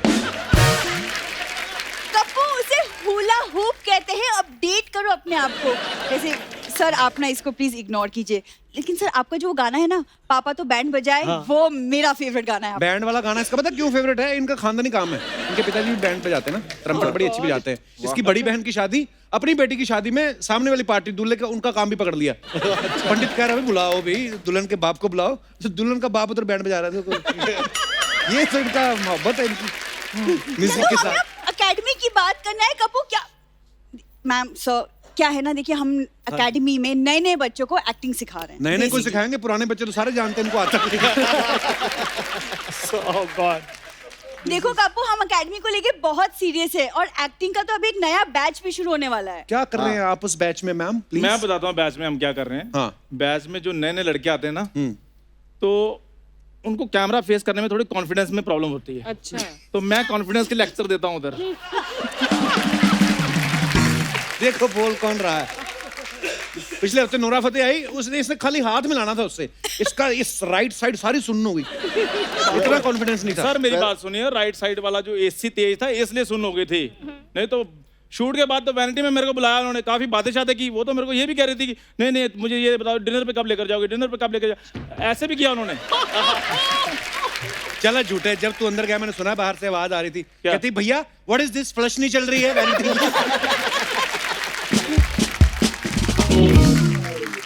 Speaker 2: कप्पू, उसे हुला हूप कहते हैं। अपडेट करो अपने आप को। वैसे सर, आप ना इसको प्लीज इग्नोर कीजिए, लेकिन सर आपका जो गाना है ना, पापा तो बैंड बजाए, वो मेरा फेवरेट गाना है।
Speaker 1: बैंड वाला गाना इसका पता क्यों फेवरेट है? इनका खानदानी काम है। इनके पिताजी भी बैंड पे जाते हैं ना, ट्रम्पेट बड़ी अच्छी बजाते हैं। इसकी बड़ी बहन की शादी, अपनी बेटी की शादी में सामने वाली पार्टी दूल्हे का उनका काम भी पकड़ लिया। पंडित कह रहा है बुलाओ भाई, दुल्हन के बाप को बुलाओ। तो दुल्हन का बाप उधर बैंड बजा रहा था। ये तो इनका मोहब्बत है इनकी म्यूजिक के साथ।
Speaker 2: एकेडमी की बात करना है कप्पू। क्या मैम, सर
Speaker 7: क्या है ना, देखिए हम एकेडमी में नए नए बच्चों को एक्टिंग सिखा रहे हैं।
Speaker 1: नए नए को
Speaker 7: basically।
Speaker 1: सिखाएंगे, पुराने बच्चे तो सारे जानते हैं, इनको आता नहीं।
Speaker 3: Oh God.
Speaker 7: देखो कापू, हम एकेडमी को लेके बहुत सीरियस है और एक्टिंग का तो अभी एक नया बैच भी शुरू होने वाला है।
Speaker 1: क्या कर रहे हैं आप उस बैच में मैम, प्लीज?
Speaker 6: मैं बताता हूँ बैच में हम क्या कर रहे हैं।
Speaker 1: हाँ।
Speaker 6: बैच में जो नए नए लड़के आते हैं ना, तो उनको कैमरा फेस करने में थोड़ी कॉन्फिडेंस में प्रॉब्लम होती है।
Speaker 4: अच्छा।
Speaker 6: तो मैं कॉन्फिडेंस के लेक्चर देता हूँ उधर।
Speaker 1: देखो बोल कौन रहा है। पिछले हफ्ते नोरा फतेही आई, उसने इसने खाली हाथ मिलाना था उससे, इसका इस राइट साइड सारी सुन्न हो गई, इतना कॉन्फिडेंस नहीं था।
Speaker 6: सर मेरी बात सुनिए, राइट साइड वाला जो एसी तेज था इसलिए सुन हो गई थी, नहीं तो शूट के बाद तो वैनिटी में मेरे को बुलाया उन्होंने, काफी बातें शातें की। वो तो मेरे को ये भी कह रही थी कि नहीं नहीं मुझे ये बताओ डिनर पे कब लेकर जाओगे, डिनर पे कब लेकर जाओ, ऐसे भी किया उन्होंने।
Speaker 1: चला झूठे, जब तू अंदर गया मैंने सुना बाहर से आवाज आ रही थी, कहती भैया व्हाट इज दिस, फ्लश नहीं चल रही है वैनिटी में।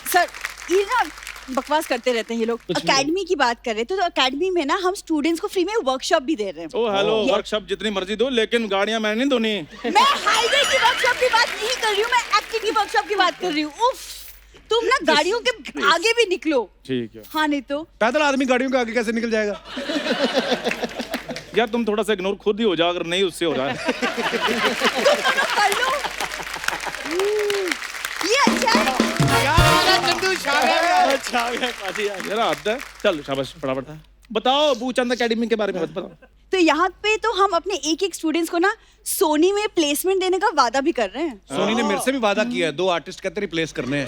Speaker 7: सर ये ना बकवास करते रहते हैं ये लोग। एकेडमी की बात कर रहे थे, तो एकेडमी में ना हम स्टूडेंट्स को फ्री में वर्कशॉप भी दे रहे हैं।
Speaker 6: ओ हेलो, वर्कशॉप जितनी मर्जी दो, लेकिन गाड़ियां मैंने नहीं धोनी।
Speaker 7: मैं हाईवे की वर्कशॉप की बात नहीं कर रही हूँ, मैं एक्टिंग की वर्कशॉप की बात कर रही हूँ। उफ, तुम ना गाड़ियों के आगे भी निकलो।
Speaker 6: ठीक है।
Speaker 7: हाँ नहीं तो
Speaker 1: पैदल आदमी गाड़ियों के आगे कैसे निकल जाएगा?
Speaker 6: यार तुम थोड़ा सा इग्नोर खुद ही हो जाओ, अगर नहीं उससे हो रहा है।
Speaker 7: कर लो। ये अच्छा है।
Speaker 6: यार आता है, चल शाबाश, फटाफट बताओ भूचंद एकेडमी के बारे में बताओ।
Speaker 7: तो यहाँ पे तो हम अपने एक एक स्टूडेंट्स को ना सोनी में प्लेसमेंट देने का वादा भी कर रहे हैं।
Speaker 1: सोनी ने मेरे से भी वादा किया है, 2 आर्टिस्ट कहते रिप्लेस करने हैं।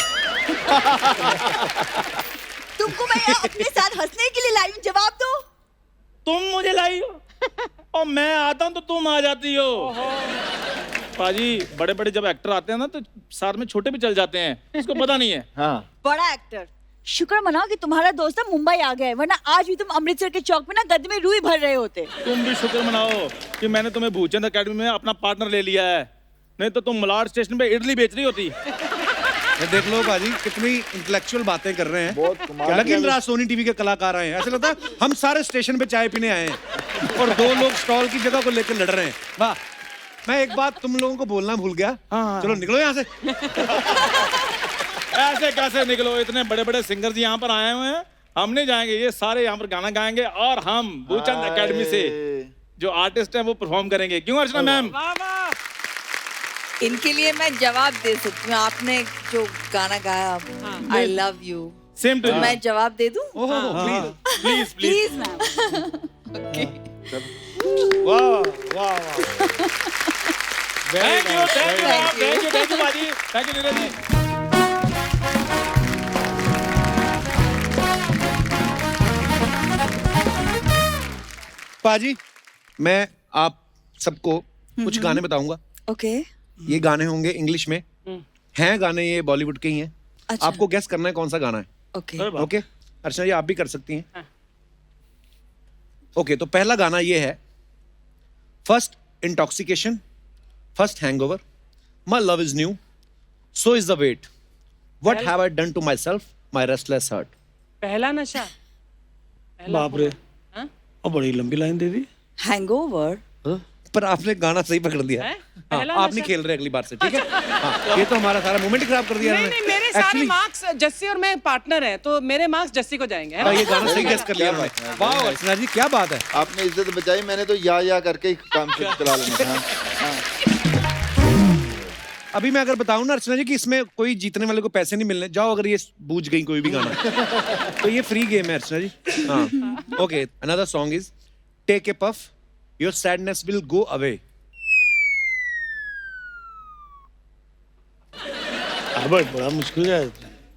Speaker 7: तुमको मैं यहाँ अपने साथ हंसने के लिए लाई हूँ, जवाब दो।
Speaker 6: तुम मुझे लाई हो और मैं आता हूँ तो तुम आ जाती हो। पाजी बड़े बड़े जब एक्टर आते हैं ना तो साथ में छोटे भी चल जाते हैं, इसको पता नहीं है।
Speaker 5: हाँ।
Speaker 7: बड़ा एक्टर, शुक्र मनाओ कि तुम्हारा दोस्त ना मुंबई आ गया है, वरना आज भी तुम अमृतसर के चौक पे ना गद्दे में रुई भर रहे होते।
Speaker 6: तुम भी शुक्र मनाओ कि मैंने तुम्हें भूचंद एकेडमी में अपना पार्टनर ले लिया है, नहीं तो तुम मलाड स्टेशन पे इडली बेच रही होती।
Speaker 1: ये देख लो बाजी कितनी इंटेलेक्चुअल बातें कर रहे हैं।
Speaker 5: बहुत कमाल
Speaker 1: लेकिन
Speaker 5: की
Speaker 1: रात सोनी टीवी के कलाकार आए हैं, ऐसा लगता है हम सारे स्टेशन पे चाय पीने आए हैं और 2 लोग स्टॉल की जगह को लेकर लड़ रहे हैं। वाह, मैं एक बात तुम लोगों को बोलना भूल गया।
Speaker 6: हाँ।
Speaker 1: चलो निकलो यहाँ से।
Speaker 6: ऐसे कैसे निकलो, इतने बड़े बड़े सिंगर जी यहाँ पर आए हुए हैं, हम नहीं जाएंगे, ये सारे यहाँ पर गाना गाएंगे और हम भूचंद एकेडमी से जो आर्टिस्ट हैं वो परफॉर्म करेंगे। क्यों अर्चना मैम?
Speaker 2: इनके लिए मैं जवाब दे सकती हूँ। आपने जो गाना गाया I love you,
Speaker 6: same too
Speaker 2: मैं जवाब दे दूँ?
Speaker 6: Please please
Speaker 7: please ma'am.
Speaker 2: Okay.
Speaker 3: वाह वाह
Speaker 6: thank you thank you thank you thank you बाजी, थैंक यू नीरज जी।
Speaker 1: पाजी मैं आप सबको कुछ गाने बताऊंगा।
Speaker 2: ओके।
Speaker 1: ये गाने होंगे इंग्लिश में, हैं गाने ये बॉलीवुड के ही हैं।
Speaker 2: अच्छा।
Speaker 1: आपको गेस करना है कौन सा गाना है।
Speaker 2: ओके।
Speaker 1: ओके अर्चना जी आप भी कर सकती हैं। ओके तो पहला गाना ये है, first intoxication, first hangover, my love is new, so is the wait, what have I done to myself, my restless heart.
Speaker 4: पहला नशा।
Speaker 3: बाप रे,
Speaker 4: हाँ?
Speaker 3: अब बड़ी लंबी लाइन दे दी।
Speaker 2: हैंगओवर।
Speaker 1: पर आपने गाना सही पकड़ लिया।
Speaker 4: हैं?
Speaker 1: हाँ,
Speaker 4: पहला
Speaker 1: आप
Speaker 4: नशा?
Speaker 1: नहीं खेल रहे अगली बार से, ठीक है? हाँ, ये तो हमारा सारा मोमेंट खराब कर दिया
Speaker 4: नहीं
Speaker 1: इन्होंने।
Speaker 4: नहीं, मेरे सारे
Speaker 1: Actually,
Speaker 4: मार्क्स जस्सी और मैं पार्टनर हैं, तो मेरे मार्क्स जस्सी को जाएंगे, है
Speaker 1: हाँ,
Speaker 4: ना?
Speaker 1: ये गाना सही गेस कर लिया
Speaker 5: क्या
Speaker 1: उन्होंने।
Speaker 5: बात है।
Speaker 1: वाह अर्चना जी क्या बात है।
Speaker 5: आपने इज्जत बचाई, मैंने तो या करके ही काम चला लेना। हाँ।
Speaker 1: अभी मैं अगर बताऊं ना अर्चना जी कि इसमें कोई जीतने वाले को पैसे नहीं मिलने, जाओ अगर ये बूझ गई कोई भी गाना तो ये फ्री गेम है अर्चना जी। हाँ okay, another song is take a puff, your sadness will go away.
Speaker 3: अब बड़ा मुश्किल है।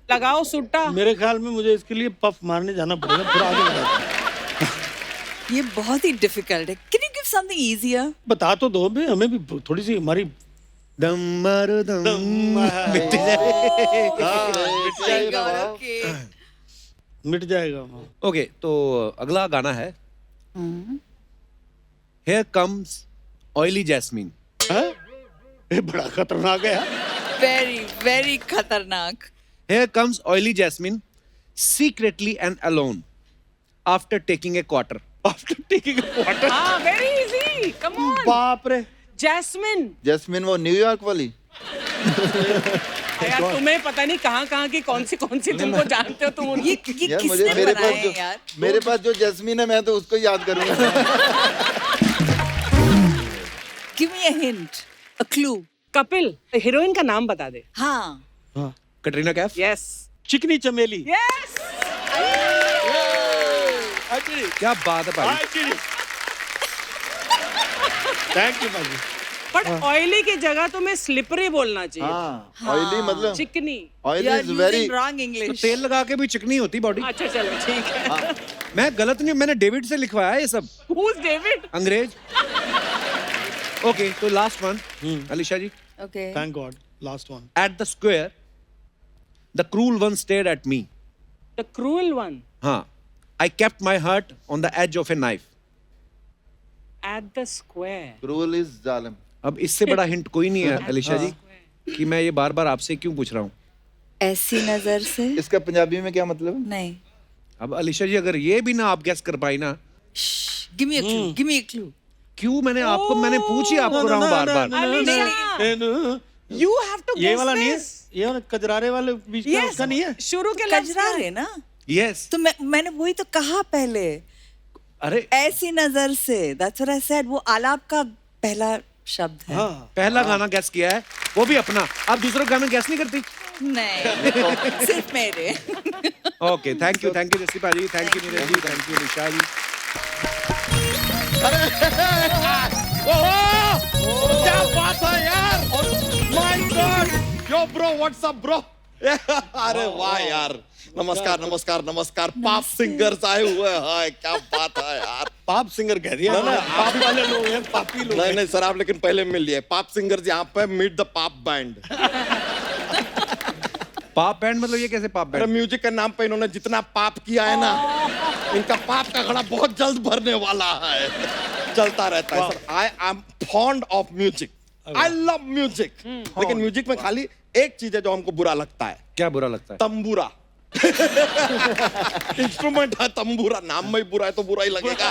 Speaker 4: लगाओ सुट्टा।
Speaker 3: मेरे ख्याल में मुझे इसके लिए पफ मारने जाना पड़ेगा। पूरा आगे बता।
Speaker 2: ये बहुत ही डिफिकल्ट है। Can you give something easier?
Speaker 3: बता तो दो बे, हमें भी थोड़ी सी हमारी
Speaker 1: दम मारो दम मिट जाए।
Speaker 2: ओके।
Speaker 3: मिट जाएगा।
Speaker 1: ओके तो अगला गाना है, हियर कम्स ऑयली जैस्मीन।
Speaker 3: हाँ? ये बड़ा खतरनाक है।
Speaker 2: वेरी वेरी खतरनाक।
Speaker 1: Here comes oily jasmine, secretly and alone, after taking a quarter.
Speaker 3: After taking a quarter.
Speaker 4: हाँ, very easy. Come on.
Speaker 3: बाप रे।
Speaker 4: जैस्मिन।
Speaker 5: जैस्मिन वो न्यूयॉर्क वाली।
Speaker 4: यार तुम्हें पता नहीं कहाँ की कौन सी तुमको जानते हो तुम उनकी
Speaker 2: ये
Speaker 5: यार
Speaker 2: किसने
Speaker 5: मेरे
Speaker 2: बनाया
Speaker 5: पास
Speaker 2: है यार?
Speaker 5: मेरे पास जो जैस्मीन है मैं तो उसको ही याद करूंगा।
Speaker 2: Give me a hint, a clue.
Speaker 4: Kapil heroine का नाम बता दे।
Speaker 2: हाँ.
Speaker 1: कटरीना कैफ।
Speaker 4: यस
Speaker 3: चिकनी चमेली।
Speaker 4: यस
Speaker 1: क्या बात है भाई।
Speaker 3: थैंक यू भाजी।
Speaker 4: बट ऑयली की जगह तुम्हें स्लिपरी बोलना चाहिए।
Speaker 5: हाँ ऑयली मतलब
Speaker 4: चिकनी।
Speaker 5: Oil
Speaker 2: You are
Speaker 5: is
Speaker 2: using
Speaker 5: very
Speaker 2: wrong English.
Speaker 1: तेल लगा के भी चिकनी होती बॉडी।
Speaker 4: अच्छा चलो ठीक है।
Speaker 1: मैं गलत नहीं, मैंने डेविड से लिखवाया ये सब,
Speaker 4: Who's David?
Speaker 1: अंग्रेज। ओके तो last one Alisha ji.
Speaker 2: Okay.
Speaker 3: Thank God last one.
Speaker 1: At the square, the cruel one stared at me.
Speaker 4: The cruel one.
Speaker 1: हाँ, I kept my heart on the edge of a knife.
Speaker 4: At the square.
Speaker 5: Cruel is जालिम।
Speaker 1: अब इससे बड़ा hint कोई नहीं है अलीशा जी कि मैं ये बार बार आपसे क्यों पूछ रहा हूँ।
Speaker 2: ऐसी नजर से
Speaker 5: इसका पंजाबी में क्या मतलब है?
Speaker 2: नहीं.
Speaker 1: अब अलीशा जी अगर ये भी ना आप गेस कर पाई ना,
Speaker 2: Shh, give me a clue. Give me a clue.
Speaker 1: क्यों मैंने पूछी आपको रहा हूँ बार बार।
Speaker 4: Alisha, you have to
Speaker 3: ये
Speaker 4: guess
Speaker 3: वाला नहीं है,
Speaker 4: this.
Speaker 3: ये वाला कजरारे वाले बीच में
Speaker 4: Yes.
Speaker 3: उसका नहीं है।
Speaker 4: शुरू के लफ्ज
Speaker 2: कजरा
Speaker 4: क्या
Speaker 2: रे
Speaker 4: है?
Speaker 2: ना.
Speaker 1: यस
Speaker 2: तो मैंने वही तो कहा पहले.
Speaker 1: अरे
Speaker 2: ऐसी नजर से. That's what I said. वो आलाप का पहला शब्द है.
Speaker 3: हाँ
Speaker 1: पहला गाना गेस किया है, वो भी अपना। आप दूसरा गाना गेस नहीं करती।
Speaker 2: नहीं. सिर्फ मेरे.
Speaker 1: Okay thank you Jassi bhaji, thank you Neeraj ji, thank you Alisha ji.
Speaker 6: क्या बात है यार, my God. Yo bro what's up bro. अरे वाह यार, नमस्कार नमस्कार नमस्कार। पाप सिंगर्स आए हुए हैं, क्या बात है यार।
Speaker 3: पाप सिंगर कह दिया ना, पाप वाले लोग हैं, पापी लोग
Speaker 6: नहीं नहीं सर, आप लेकिन पहले मिल लिए। पाप सिंगर्स यहाँ पे मीट द पाप बैंड।
Speaker 1: पाप बैंड मतलब ये कैसे पाप
Speaker 6: अरे
Speaker 1: बैंड?
Speaker 6: म्यूजिक के नाम पे इन्होंने जितना पाप किया है ना, इनका पाप का घड़ा बहुत जल्द भरने वाला है। चलता रहता है sir. I am fond of music, I love music. लेकिन म्यूजिक में खाली एक चीज है जो हमको बुरा लगता है,
Speaker 1: क्या बुरा लगता है?
Speaker 6: तंबूरा। इंस्ट्रूमेंट है तंबूरा, नाम में ही बुरा है तो बुरा ही लगेगा।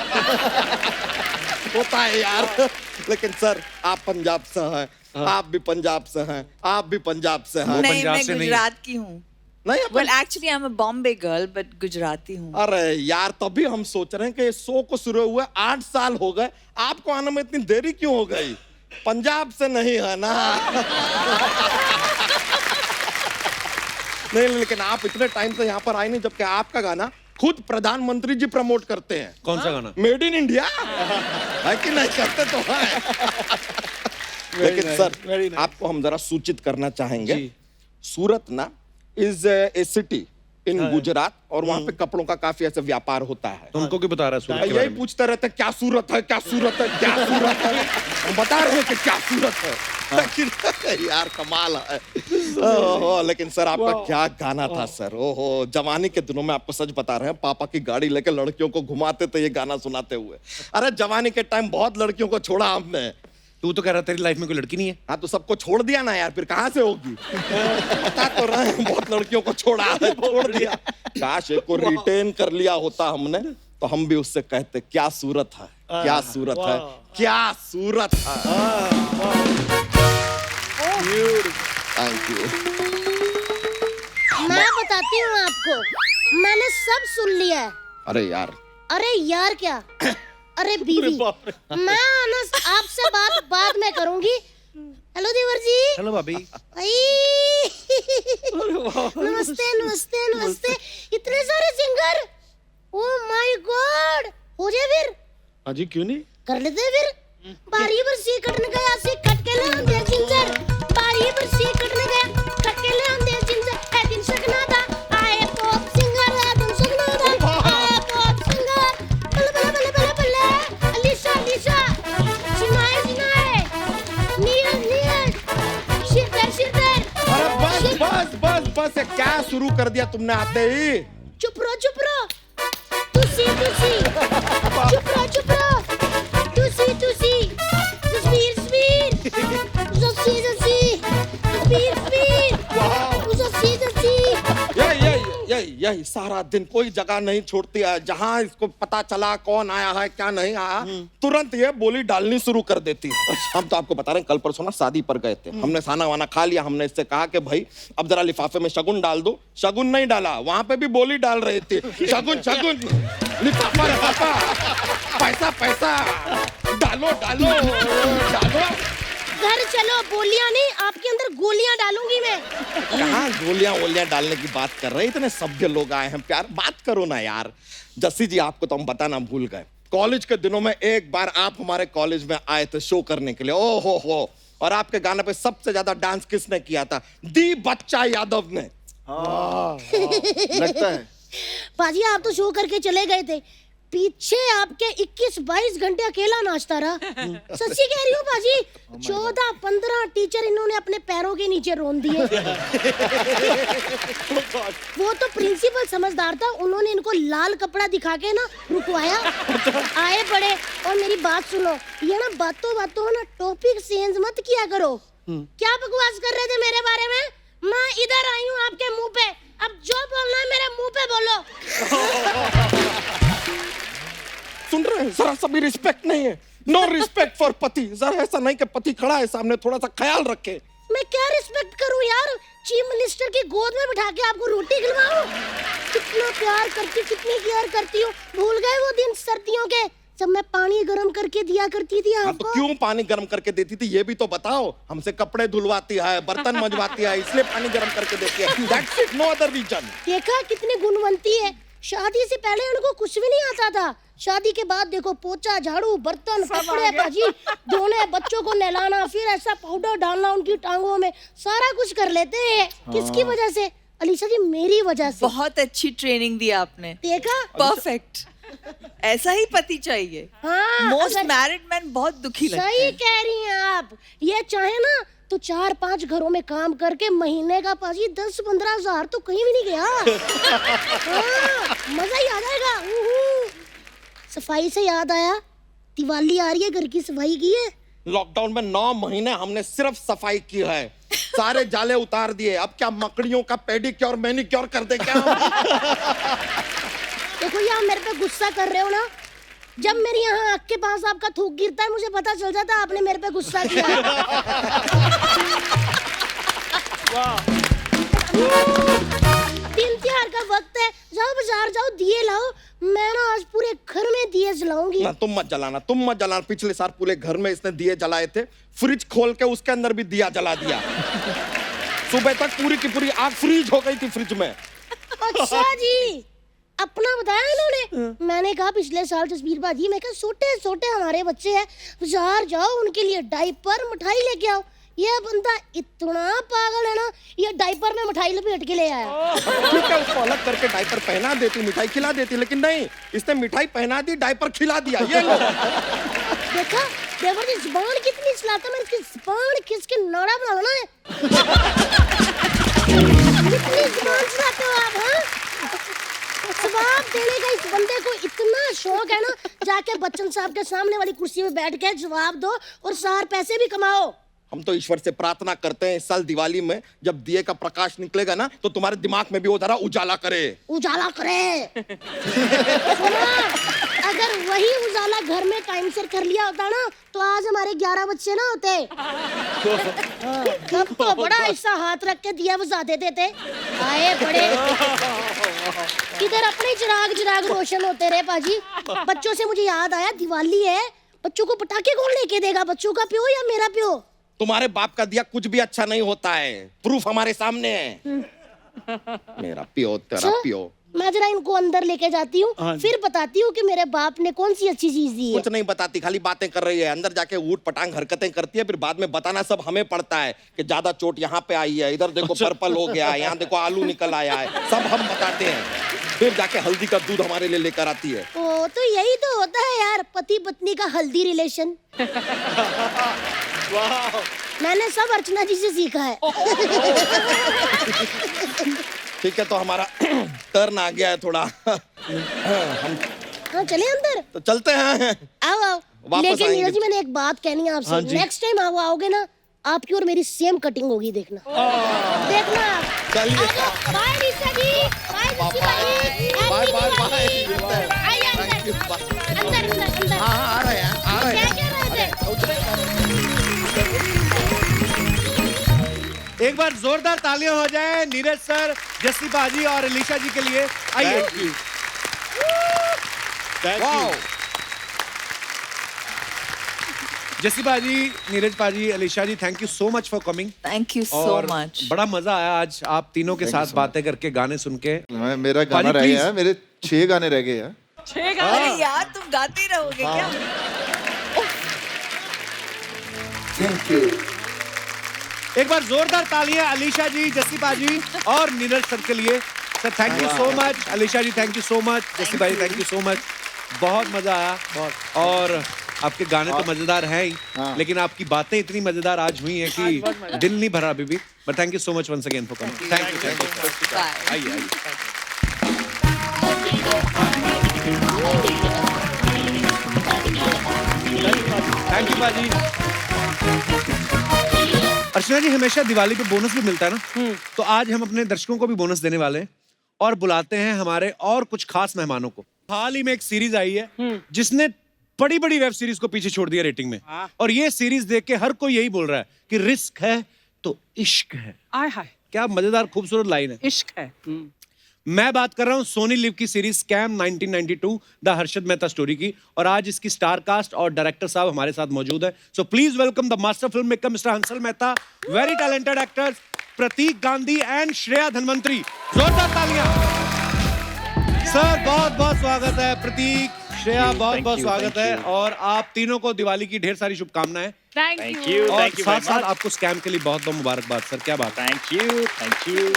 Speaker 6: होता है यार। लेकिन सर आप पंजाब से हैं, आप भी पंजाब से हैं, आप भी पंजाब से हैं।
Speaker 2: नहीं,
Speaker 1: पंजाब
Speaker 2: मैं
Speaker 1: से नहीं है।
Speaker 2: गुजरात की हूँ.
Speaker 6: नहीं अपन-
Speaker 2: Well, actually, I'm a Bombay girl, but Gujarati हूँ.
Speaker 6: अरे यार तभी हम सोच रहे हैं कि शो को शुरू हुए 8 साल हो गए, आपको आने में इतनी देरी क्यों हो गई? पंजाब से नहीं है ना। नहीं लेकिन आप इतने टाइम से यहाँ पर आए नहीं, जबकि आपका गाना खुद प्रधानमंत्री जी प्रमोट करते हैं।
Speaker 1: कौन सा गाना?
Speaker 6: मेड इन इंडिया है कि नहीं? करते तो है। लेकिन
Speaker 3: nice,
Speaker 6: सर
Speaker 3: very nice.
Speaker 6: आपको हम जरा सूचित करना चाहेंगे, सूरत ना is a city in Gujarat, और वहाँ पे कपड़ों का काफी ऐसा व्यापार होता है।
Speaker 1: तो उनको क्यों बता रहा है सूरत के
Speaker 6: यही
Speaker 1: बारे में?
Speaker 6: पूछते रहते हैं, क्या सूरत है, क्या सूरत है, क्या सूरत है। हम बता रहे हैं कि क्या सूरत है। लेकिन यार कमाल है। ओहो, लेकिन सर आपका क्या गाना था सर। ओहो, जवानी के दिनों में आपको सच बता रहे हैं, पापा की गाड़ी लेकर लड़कियों को घुमाते थे ये गाना सुनाते हुए। अरे जवानी के टाइम बहुत लड़कियों को छोड़ा हमने।
Speaker 1: तू तो कह रहा तेरी लाइफ में कोई लड़की नहीं है।
Speaker 6: हाँ तो सबको छोड़ दिया ना यार, फिर कहाँ से होगी? बता तो रहे हैं, बहुत लड़कियों को छोड़ा है, छोड़ दिया। काश एक को रिटेन कर लिया होता हमने, तो हम भी उससे कहते क्या सूरत है, क्या सूरत है, क्या सूरत है। Thank you.
Speaker 8: मैं बताती हूँ आपको, मैंने सब सुन लिया है।
Speaker 6: अरे यार,
Speaker 8: अरे यार क्या, अरे बीवी, मैं ना आपसे बात बाद में करूंगी। हेलो देवर जी।
Speaker 1: हेलो भाभी।
Speaker 8: नमस्ते नमस्ते नमस्ते। इतने सारे सिंगर, ओ माय गॉड। हो जाए फिर?
Speaker 3: हाँ जी क्यों नहीं?
Speaker 8: कर लेते हैं फिर। बारी पर सी कटने गया, सी कट के ले आंदे जिंजर। बारी पर सी कटने गया, कट के ले आंदे जिंजर। ए दिन सकना था, आए पॉप सिंगर। ए दिन सकना था, आए पॉप सिंगर। बल्ले बल्ले बल्ले बल्ले बल्ले। अलीशा अलीशा, सिनाए सिनाए, नीरज नीरज, शिरदर शिरदर।
Speaker 6: अरे बस बस बस बस, ये क्या शुरू कर दिया तुमने आते ही?
Speaker 8: चुप रहो चुप रहो। तुसी तुसी, चुप रहो चुप रहो। तुसी तुसी, तस्वीर तस्वीर, जस्सी जस्सी, तस्वीर तस्वीर, जस्सी जस्सी।
Speaker 9: यही सारा दिन कोई जगह नहीं छोड़ती है, जहां इसको पता चला कौन आया है क्या नहीं आया तुरंत ये बोली डालनी शुरू कर देती है। हम तो आपको बता रहे हैं, कल परसों ना शादी पर गए थे, हमने खाना वाना खा लिया, हमने इससे कहा कि भाई अब जरा लिफाफे में शगुन डाल दो, शगुन नहीं डाला, वहां पे भी बोली डाल रही थी, शगुन शगुन, लिफाफा लिफाफा, पैसा पैसा, डालो डालो डालो।
Speaker 8: घर चलो, बोलियां नहीं, आपके अंदर गोलियां डालूंगी मैं।
Speaker 9: कहाँ गोलियां वोलियां डालने की बात कर रहे हैं, इतने सभ्य लोग आए हैं, प्यार बात करो ना यार। जस्सी जी आपको तो हम बताना भूल गए, कॉलेज के दिनों में एक बार आप हमारे कॉलेज में आए थे शो करने के लिए, ओ हो, और आपके गाने पे सबसे ज्यादा डांस किसने किया था? दी बच्चा यादव ने।
Speaker 5: लगता है
Speaker 8: पाजी आप तो शो करके चले गए थे, पीछे आपके 21-22 घंटे अकेला नाचता रहा। सच्ची कह रही हूँ पाजी, 14-15 टीचर इन्होंने अपने पैरों के नीचे रोन दिए। वो तो प्रिंसिपल समझदार था, उन्होंने इनको लाल कपड़ा दिखा के ना रुकवाया, आए बड़े। और मेरी बात सुनो, ये ना बातों बातों में ना टॉपिक चेंज मत किया करो। क्या बकवास कर रहे थे मेरे बारे में? मैं इधर आई हूँ आपके मुंह पे, अब जो बोलना है मेरे मुंह पे बोलो।
Speaker 9: सुन रहे हैं, जरा सा भी रिस्पेक्ट नहीं है, नो रिस्पेक्ट फॉर पति। जरा ऐसा नहीं कि पति खड़ा है सामने, थोड़ा सा ख्याल रखे।
Speaker 8: मैं क्या रिस्पेक्ट करूं यार, चीफ मिनिस्टर की गोद में बिठा के आपको रोटी खिलवाऊं? कितना प्यार करती, कितनी केयर करती हूँ। भूल गए वो दिन सर्दियों के जब मैं पानी गर्म करके दिया करती थी आपको?
Speaker 9: तो क्यों पानी गर्म करके देती थी ये भी तो बताओ। हमसे कपड़े धुलवाती है, बर्तन मंजवाती है, इसलिए पानी गर्म करके देती है। That's it, no other reason।
Speaker 8: देखा कितनी गुणवंती है। शादी से पहले उनको कुछ भी नहीं आता था, शादी के बाद देखो पोछा झाड़ू बर्तन कपड़े बाजी धोने, बच्चों को नहलाना, फिर ऐसा पाउडर डालना उनकी टांगों में, सारा कुछ कर लेते हैं। किसकी वजह से? अलीशा जी मेरी वजह से।
Speaker 2: बहुत अच्छी ट्रेनिंग दी आपने।
Speaker 8: देखा,
Speaker 2: परफेक्ट। ऐसा ही पति चाहिए।
Speaker 8: हाँ,
Speaker 2: मोस्ट मैरिड मैन बहुत दुखी लगते हैं।
Speaker 8: सही कह रही हैं आप। ये चाहे ना तो 4-5 घरों में काम करके महीने का पाजी 10-15 हजार तो कहीं भी नहीं गया। हाँ, मजा ही आ जाएगा। सफाई से याद आया, दिवाली आ रही है, घर की सफाई की है?
Speaker 9: लॉकडाउन में 9 महीने हमने सिर्फ सफाई की है, सारे जाले उतार दिए। अब क्या मकड़ियों का पेडिक्योर मैनिक्योर कर दे क्या?
Speaker 8: देखो यार मेरे पे गुस्सा कर रहे हो ना, जब मेरी यहाँ आँख के पास आपका थूक गिरता है मुझे पता चल जाता है आपने मेरे पे गुस्सा किया। दिन त्योहार का वक्त है, जाओ बाजार जाओ, दिए लाओ। मैं ना आज पूरे घर में दिए जलाऊंगी।
Speaker 9: ना तुम मत जलाना। पिछले साल पूरे घर में इसने दिए जलाए थे, फ्रिज खोल के उसके अंदर भी दिया जला दिया। सुबह तक पूरी की पूरी आग फ्रीज हो गई थी फ्रिज में।
Speaker 8: अच्छा जी, अपना बताया इन्होंने। मैंने कहा पिछले साल जसबीर बाजी, मैं कहा छोटे हमारे बच्चे हैं, बाजार जाओ उनके लिए डायपर मिठाई लेके आओ। ये बंदा इतना पागल है ना, ये डायपर में मिठाई लपेट के ले आया।
Speaker 9: ठीक है, उसको अलग करके डायपर पहना देती, मिठाई खिला देती, लेकिन नहीं, इसने मिठाई पहना दी, डायपर खिला दिया। ये लो
Speaker 8: देखा देवर जी जुबान कितनी चलाता है, मैं इसकी जुबान किसके नाड़ा बनाना है। कितनी जुबान चलाते हो आप? हाँ, जवाब देने का इस बंदे को इतना शौक है ना, जाके बच्चन साहब के सामने वाली कुर्सी में बैठ के जवाब दो और 4 पैसे भी कमाओ।
Speaker 9: हम तो ईश्वर से प्रार्थना करते हैं इस साल दिवाली में जब दिए का प्रकाश निकलेगा ना, तो तुम्हारे दिमाग में भी वो जरा उजाला करे। सुना, अगर वही उजाला घर में टाइम से कर लिया होता ना, तो आज हमारे 11 बच्चे ना होते। तब तो बड़ा ऐसा हाथ रख के दिया बुझा देते थे। आए बड़े इधर अपने चिराग रोशन होते रहे पाजी। बच्चों से मुझे याद आया, दिवाली है, बच्चों को पटाखे कौन लेके देगा? बच्चों का प्यो या मेरा प्यो? तुम्हारे बाप का दिया कुछ भी अच्छा नहीं होता है, प्रूफ हमारे सामने है। मेरा प्यो तेरा प्यो।
Speaker 8: मैं जरा इनको अंदर लेके जाती हूँ, फिर बताती हूँ कि मेरे बाप ने कौन सी अच्छी चीज दी है।
Speaker 9: कुछ नहीं बताती, खाली बातें कर रही है। अंदर जाके ऊट पटांग हरकतें करती है, फिर बाद में बताना सब हमें पड़ता है कि ज्यादा चोट यहाँ पे आई है, इधर देखो पर्पल हो गया, यहाँ देखो आलू निकल आया है, सब हम बताते हैं। फिर जाके हल्दी का दूध हमारे लिए लेकर आती है।
Speaker 8: ओ तो यही तो होता है यार, पति पत्नी का हल्दी रिलेशन। मैंने सब अर्चना जी से सीखा है।
Speaker 9: ठीक है, तो हमारा टर्न आ गया है थोड़ा। हम
Speaker 8: हाँ चले अंदर,
Speaker 9: तो चलते हैं।
Speaker 8: आओ। लेकिन नीरज जी मैंने एक बात कहनी है आपसे। नेक्स्ट टाइम आप आओगे ना, आपकी और मेरी सेम कटिंग होगी, देखना।
Speaker 9: चलिए।
Speaker 8: बाय ऋषा जी। जस्सी भाई
Speaker 9: बाय बाय बाय
Speaker 8: आइए अंदर अंदर
Speaker 9: हाँ आ रहे हैं आ रहे
Speaker 8: क्या
Speaker 9: हैं
Speaker 8: कह रहे थे
Speaker 1: एक बार जोरदार तालियां हो जाए नीरज सर, जस्सी बाजी और अलीशा जी के लिए। आइए।
Speaker 9: Wow
Speaker 1: Jassi baji, Neeraj paaji, Alisha ji, thank you so much for coming.
Speaker 2: Thank you so
Speaker 1: और
Speaker 2: much.
Speaker 1: बड़ा मजा आया आज आप तीनों के साथ बातें करके, गाने सुन के।
Speaker 5: मेरा गाना रह
Speaker 1: please.
Speaker 5: गया है, मेरे 6 गाने रह गए हैं।
Speaker 4: 6 गाने
Speaker 2: अरे यार तुम गाते ही रहोगे क्या?
Speaker 5: Thank you.
Speaker 1: एक बार जोरदार तालियां अलीशा जी, जस्सी बाजी और नीरज सर के लिए। Sir thank you so much. Alisha ji thank you so much. Jassi बाजी थैंक यू सो मच। बहुत मजा आया। और आपके गाने तो मजेदार हैं ही, लेकिन आपकी बातें इतनी मजेदार आज हुई हैं कि दिल नहीं भरा अभी भी। But thank you so much once again for coming. Thank you.
Speaker 2: Bye.
Speaker 1: आइए आइए। थैंक यू बाजी। अर्चना जी, हमेशा दिवाली पे बोनस भी मिलता है ना, तो आज हम अपने दर्शकों को भी बोनस देने वाले हैं और बुलाते हैं हमारे और कुछ खास मेहमानों को। हाल ही में एक सीरीज आई है जिसने बड़ी बड़ी वेब सीरीज को पीछे छोड़ दिया रेटिंग में, और ये सीरीज देख के हर कोई यही बोल रहा है कि रिस्क है तो इश्क है।
Speaker 4: आय हाय
Speaker 1: क्या मजेदार खूबसूरत लाइन है।
Speaker 4: इश्क है।
Speaker 1: मैं बात कर रहा हूं सोनी लिव की series scam 1992 the Harshad Mehta story की, और आज इसकी स्टार कास्ट और डायरेक्टर साहब हमारे साथ मौजूद है। So please welcome the master film maker mister Hansal Mehta, very talented actors Pratik Gandhi and Shreya Dhanvantary. जोरदार तालियां। सर बहुत बहुत स्वागत है। प्रतीक, श्रेया, बहुत बहुत स्वागत है, और आप तीनों को दिवाली की ढेर सारी शुभकामनाएं।
Speaker 10: थैंक यू
Speaker 1: और साथ साथ आपको स्कैम के लिए बहुत बहुत मुबारकबाद सर। क्या बात है।
Speaker 10: Thank you.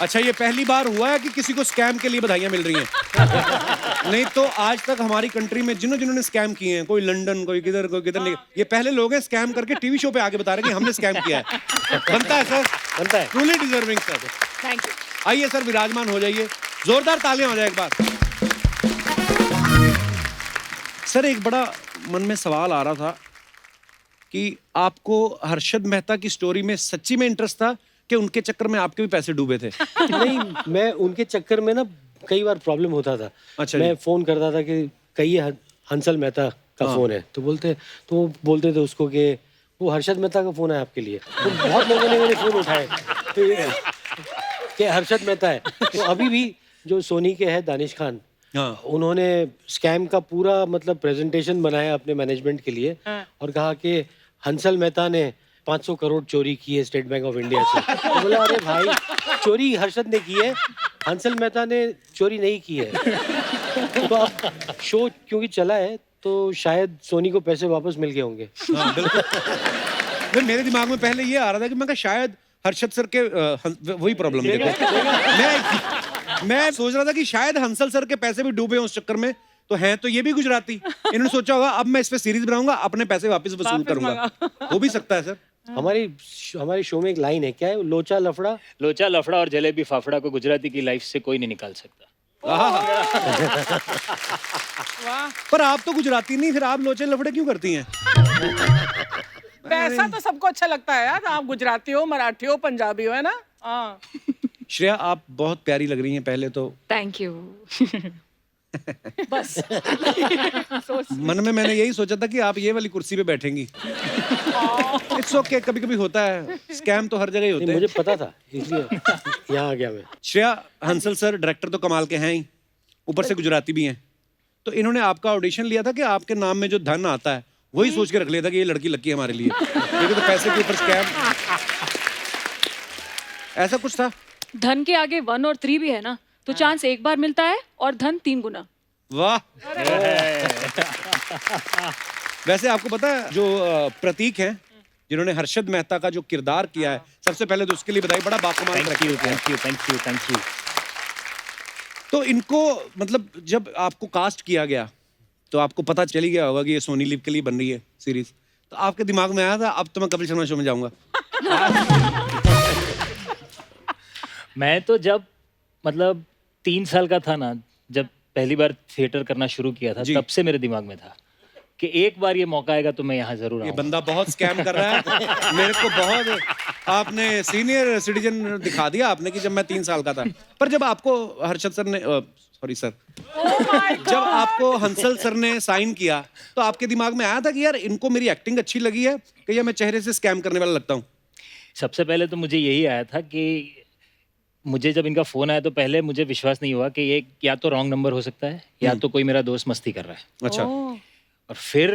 Speaker 1: अच्छा, ये पहली बार हुआ है कि किसी को स्कैम के लिए बधाइयां मिल रही हैं? नहीं तो आज तक हमारी कंट्री में जिन्होंने स्कैम किए हैं, कोई लंदन, कोई किधर नहीं, ये पहले लोग हैं स्कैम करके टीवी शो पे आगे बता रहे हैं कि हमने स्कैम किया है। बनता है सर, बनता है। Truly deserving sir.
Speaker 10: Thank you.
Speaker 1: आइए सर, विराजमान हो जाइए। जोरदार तालियां हो जाए एक बार। सर एक बड़ा मन में सवाल आ रहा था कि आपको हर्षद मेहता की स्टोरी में सच्ची में इंटरेस्ट था कि उनके चक्कर में आपके भी पैसे डूबे थे?
Speaker 11: नहीं, मैं उनके चक्कर में ना कई बार प्रॉब्लम होता था।
Speaker 1: अच्छा
Speaker 11: मैं
Speaker 1: जी।
Speaker 11: फोन करता था कि कहिए हंसल मेहता का फोन है, तो वो बोलते थे उसको कि वो हर्षद मेहता का फोन है आपके लिए। तो बहुत लोगों ने मेरे फोन उठाए तो कि हर्षद मेहता है। तो अभी भी जो सोनी के है दानिश खान, उन्होंने स्कैम का पूरा मतलब प्रेजेंटेशन बनाया अपने मैनेजमेंट के लिए और कहा कि हंसल मेहता ने 500 करोड़ चोरी की है स्टेट बैंक ऑफ इंडिया से। तो बोला अरे भाई, चोरी हर्षद ने की है, हंसल मेहता ने चोरी नहीं की है। तो अब शो क्योंकि चला है तो शायद सोनी को पैसे वापस मिल गए होंगे।
Speaker 1: हाँ, बिल्कुल। मेरे दिमाग में पहले ये आ रहा था कि मैं कहा शायद हर्षद सर के वही प्रॉब्लम है। मैं सोच रहा था कि शायद हंसल सर के पैसे भी डूबे उस चक्कर में, तो हैं तो ये भी गुजराती। इन्होंने सोचा होगा अब मैं इस पे सीरीज बनाऊंगा, अपने पैसे वापस वसूल करूंगा। हो भी सकता है सर।
Speaker 11: हमारे शो में एक लाइन है, क्या है? लोचा लफड़ा
Speaker 10: और जलेबी फाफड़ा को गुजराती की लाइफ से कोई नहीं निकाल सकता।
Speaker 1: पर आप तो गुजराती नहीं, फिर आप लोचे लफड़े क्यों करती हैं?
Speaker 4: पैसा तो सबको अच्छा लगता है यार, आप गुजराती हो, मराठी हो, पंजाबी हो, है ना? हाँ।
Speaker 1: श्रेया, आप बहुत प्यारी लग रही हैं पहले तो।
Speaker 10: Thank you. बस
Speaker 1: मन में मैंने यही सोचा था कि आप ये वाली कुर्सी पे बैठेंगी। इट्स ओके, कभी-कभी होता है, स्कैम तो हर जगह ही होते हैं।
Speaker 11: मुझे पता था, इसलिए यहाँ आ गया मैं।
Speaker 1: श्रेया, हंसल सर डायरेक्टर तो कमाल के हैं ही, ऊपर से गुजराती भी हैं। तो इन्होंने आपका ऑडिशन लिया था कि आपके नाम में जो धन आता है वही सोच के रख लिया था कि ये लड़की लकी है हमारे लिए, क्योंकि तो पैसे के ऊपर स्कैम, ऐसा कुछ था?
Speaker 10: धन के आगे 1 और 3 भी है ना, तो चांस एक बार मिलता है और धन 3 गुना।
Speaker 1: वाह। वैसे आपको पता है जो प्रतीक हैं जिन्होंने हर्षद मेहता का जो किरदार किया है, सबसे पहले तो उसके लिए बधाई, बड़ा बाकमाल
Speaker 10: थैंक यू।
Speaker 1: तो इनको मतलब जब आपको कास्ट किया गया तो आपको पता चल ही गया होगा कि ये सोनी लिव के लिए बन रही है सीरीज, तो आपके दिमाग में आया था अब तो मैं कपिल शर्मा शो में जाऊंगा?
Speaker 12: मैं तो जब मतलब 3 साल का था ना, जब पहली बार थिएटर करना शुरू किया था, तब से मेरे दिमाग में था कि एक बार ये मौका आएगा तो मैं यहाँ जरूर
Speaker 1: ये
Speaker 12: आऊंगा।
Speaker 1: बंदा बहुत स्कैम कर रहा है। मेरे को बहुत आपने सीनियर सिटीजन दिखा दिया आपने कि जब मैं 3 साल का था। पर जब आपको हर्षद सर ने सॉरी सर जब आपको हंसल सर ने साइन किया तो आपके दिमाग में आया था कि यार इनको मेरी एक्टिंग अच्छी लगी है कि या मैं चेहरे से स्कैम करने वाला लगता हूँ?
Speaker 12: सबसे पहले तो मुझे यही आया था कि मुझे जब इनका फोन आया तो पहले मुझे विश्वास नहीं हुआ कि ये या तो रॉन्ग नंबर हो सकता है या तो कोई मेरा दोस्त मस्ती कर रहा है।
Speaker 1: अच्छा।
Speaker 12: और फिर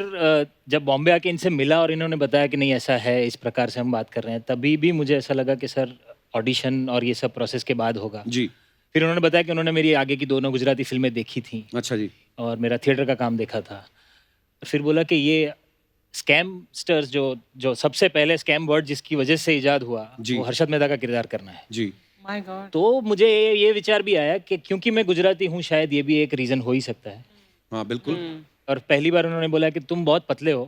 Speaker 12: जब बॉम्बे आके इन्से मिला और इन्होंने बताया कि नहीं ऐसा है, इस प्रकार से हम बात कर रहे हैं, तभी भी मुझे ऐसा लगा कि सर ऑडिशन और ये सब प्रोसेस के बाद होगा।
Speaker 1: जी।
Speaker 12: फिर उन्होंने बताया कि उन्होंने मेरी आगे की दोनों गुजराती फिल्में देखी थी।
Speaker 1: अच्छा जी।
Speaker 12: और मेरा थिएटर का काम देखा था। फिर बोला कि ये स्कैमस्टर्स जो सबसे पहले स्कैम वर्ड जिसकी वजह से इजाद हुआ वो हर्षद मेहता का किरदार करना है।
Speaker 1: जी।
Speaker 4: My God.
Speaker 12: तो मुझे ये विचार भी आया कि क्योंकि मैं गुजराती हूँ शायद ये भी एक रीजन हो ही सकता है।
Speaker 1: हाँ बिल्कुल।
Speaker 12: और पहली बार उन्होंने बोला कि तुम बहुत पतले हो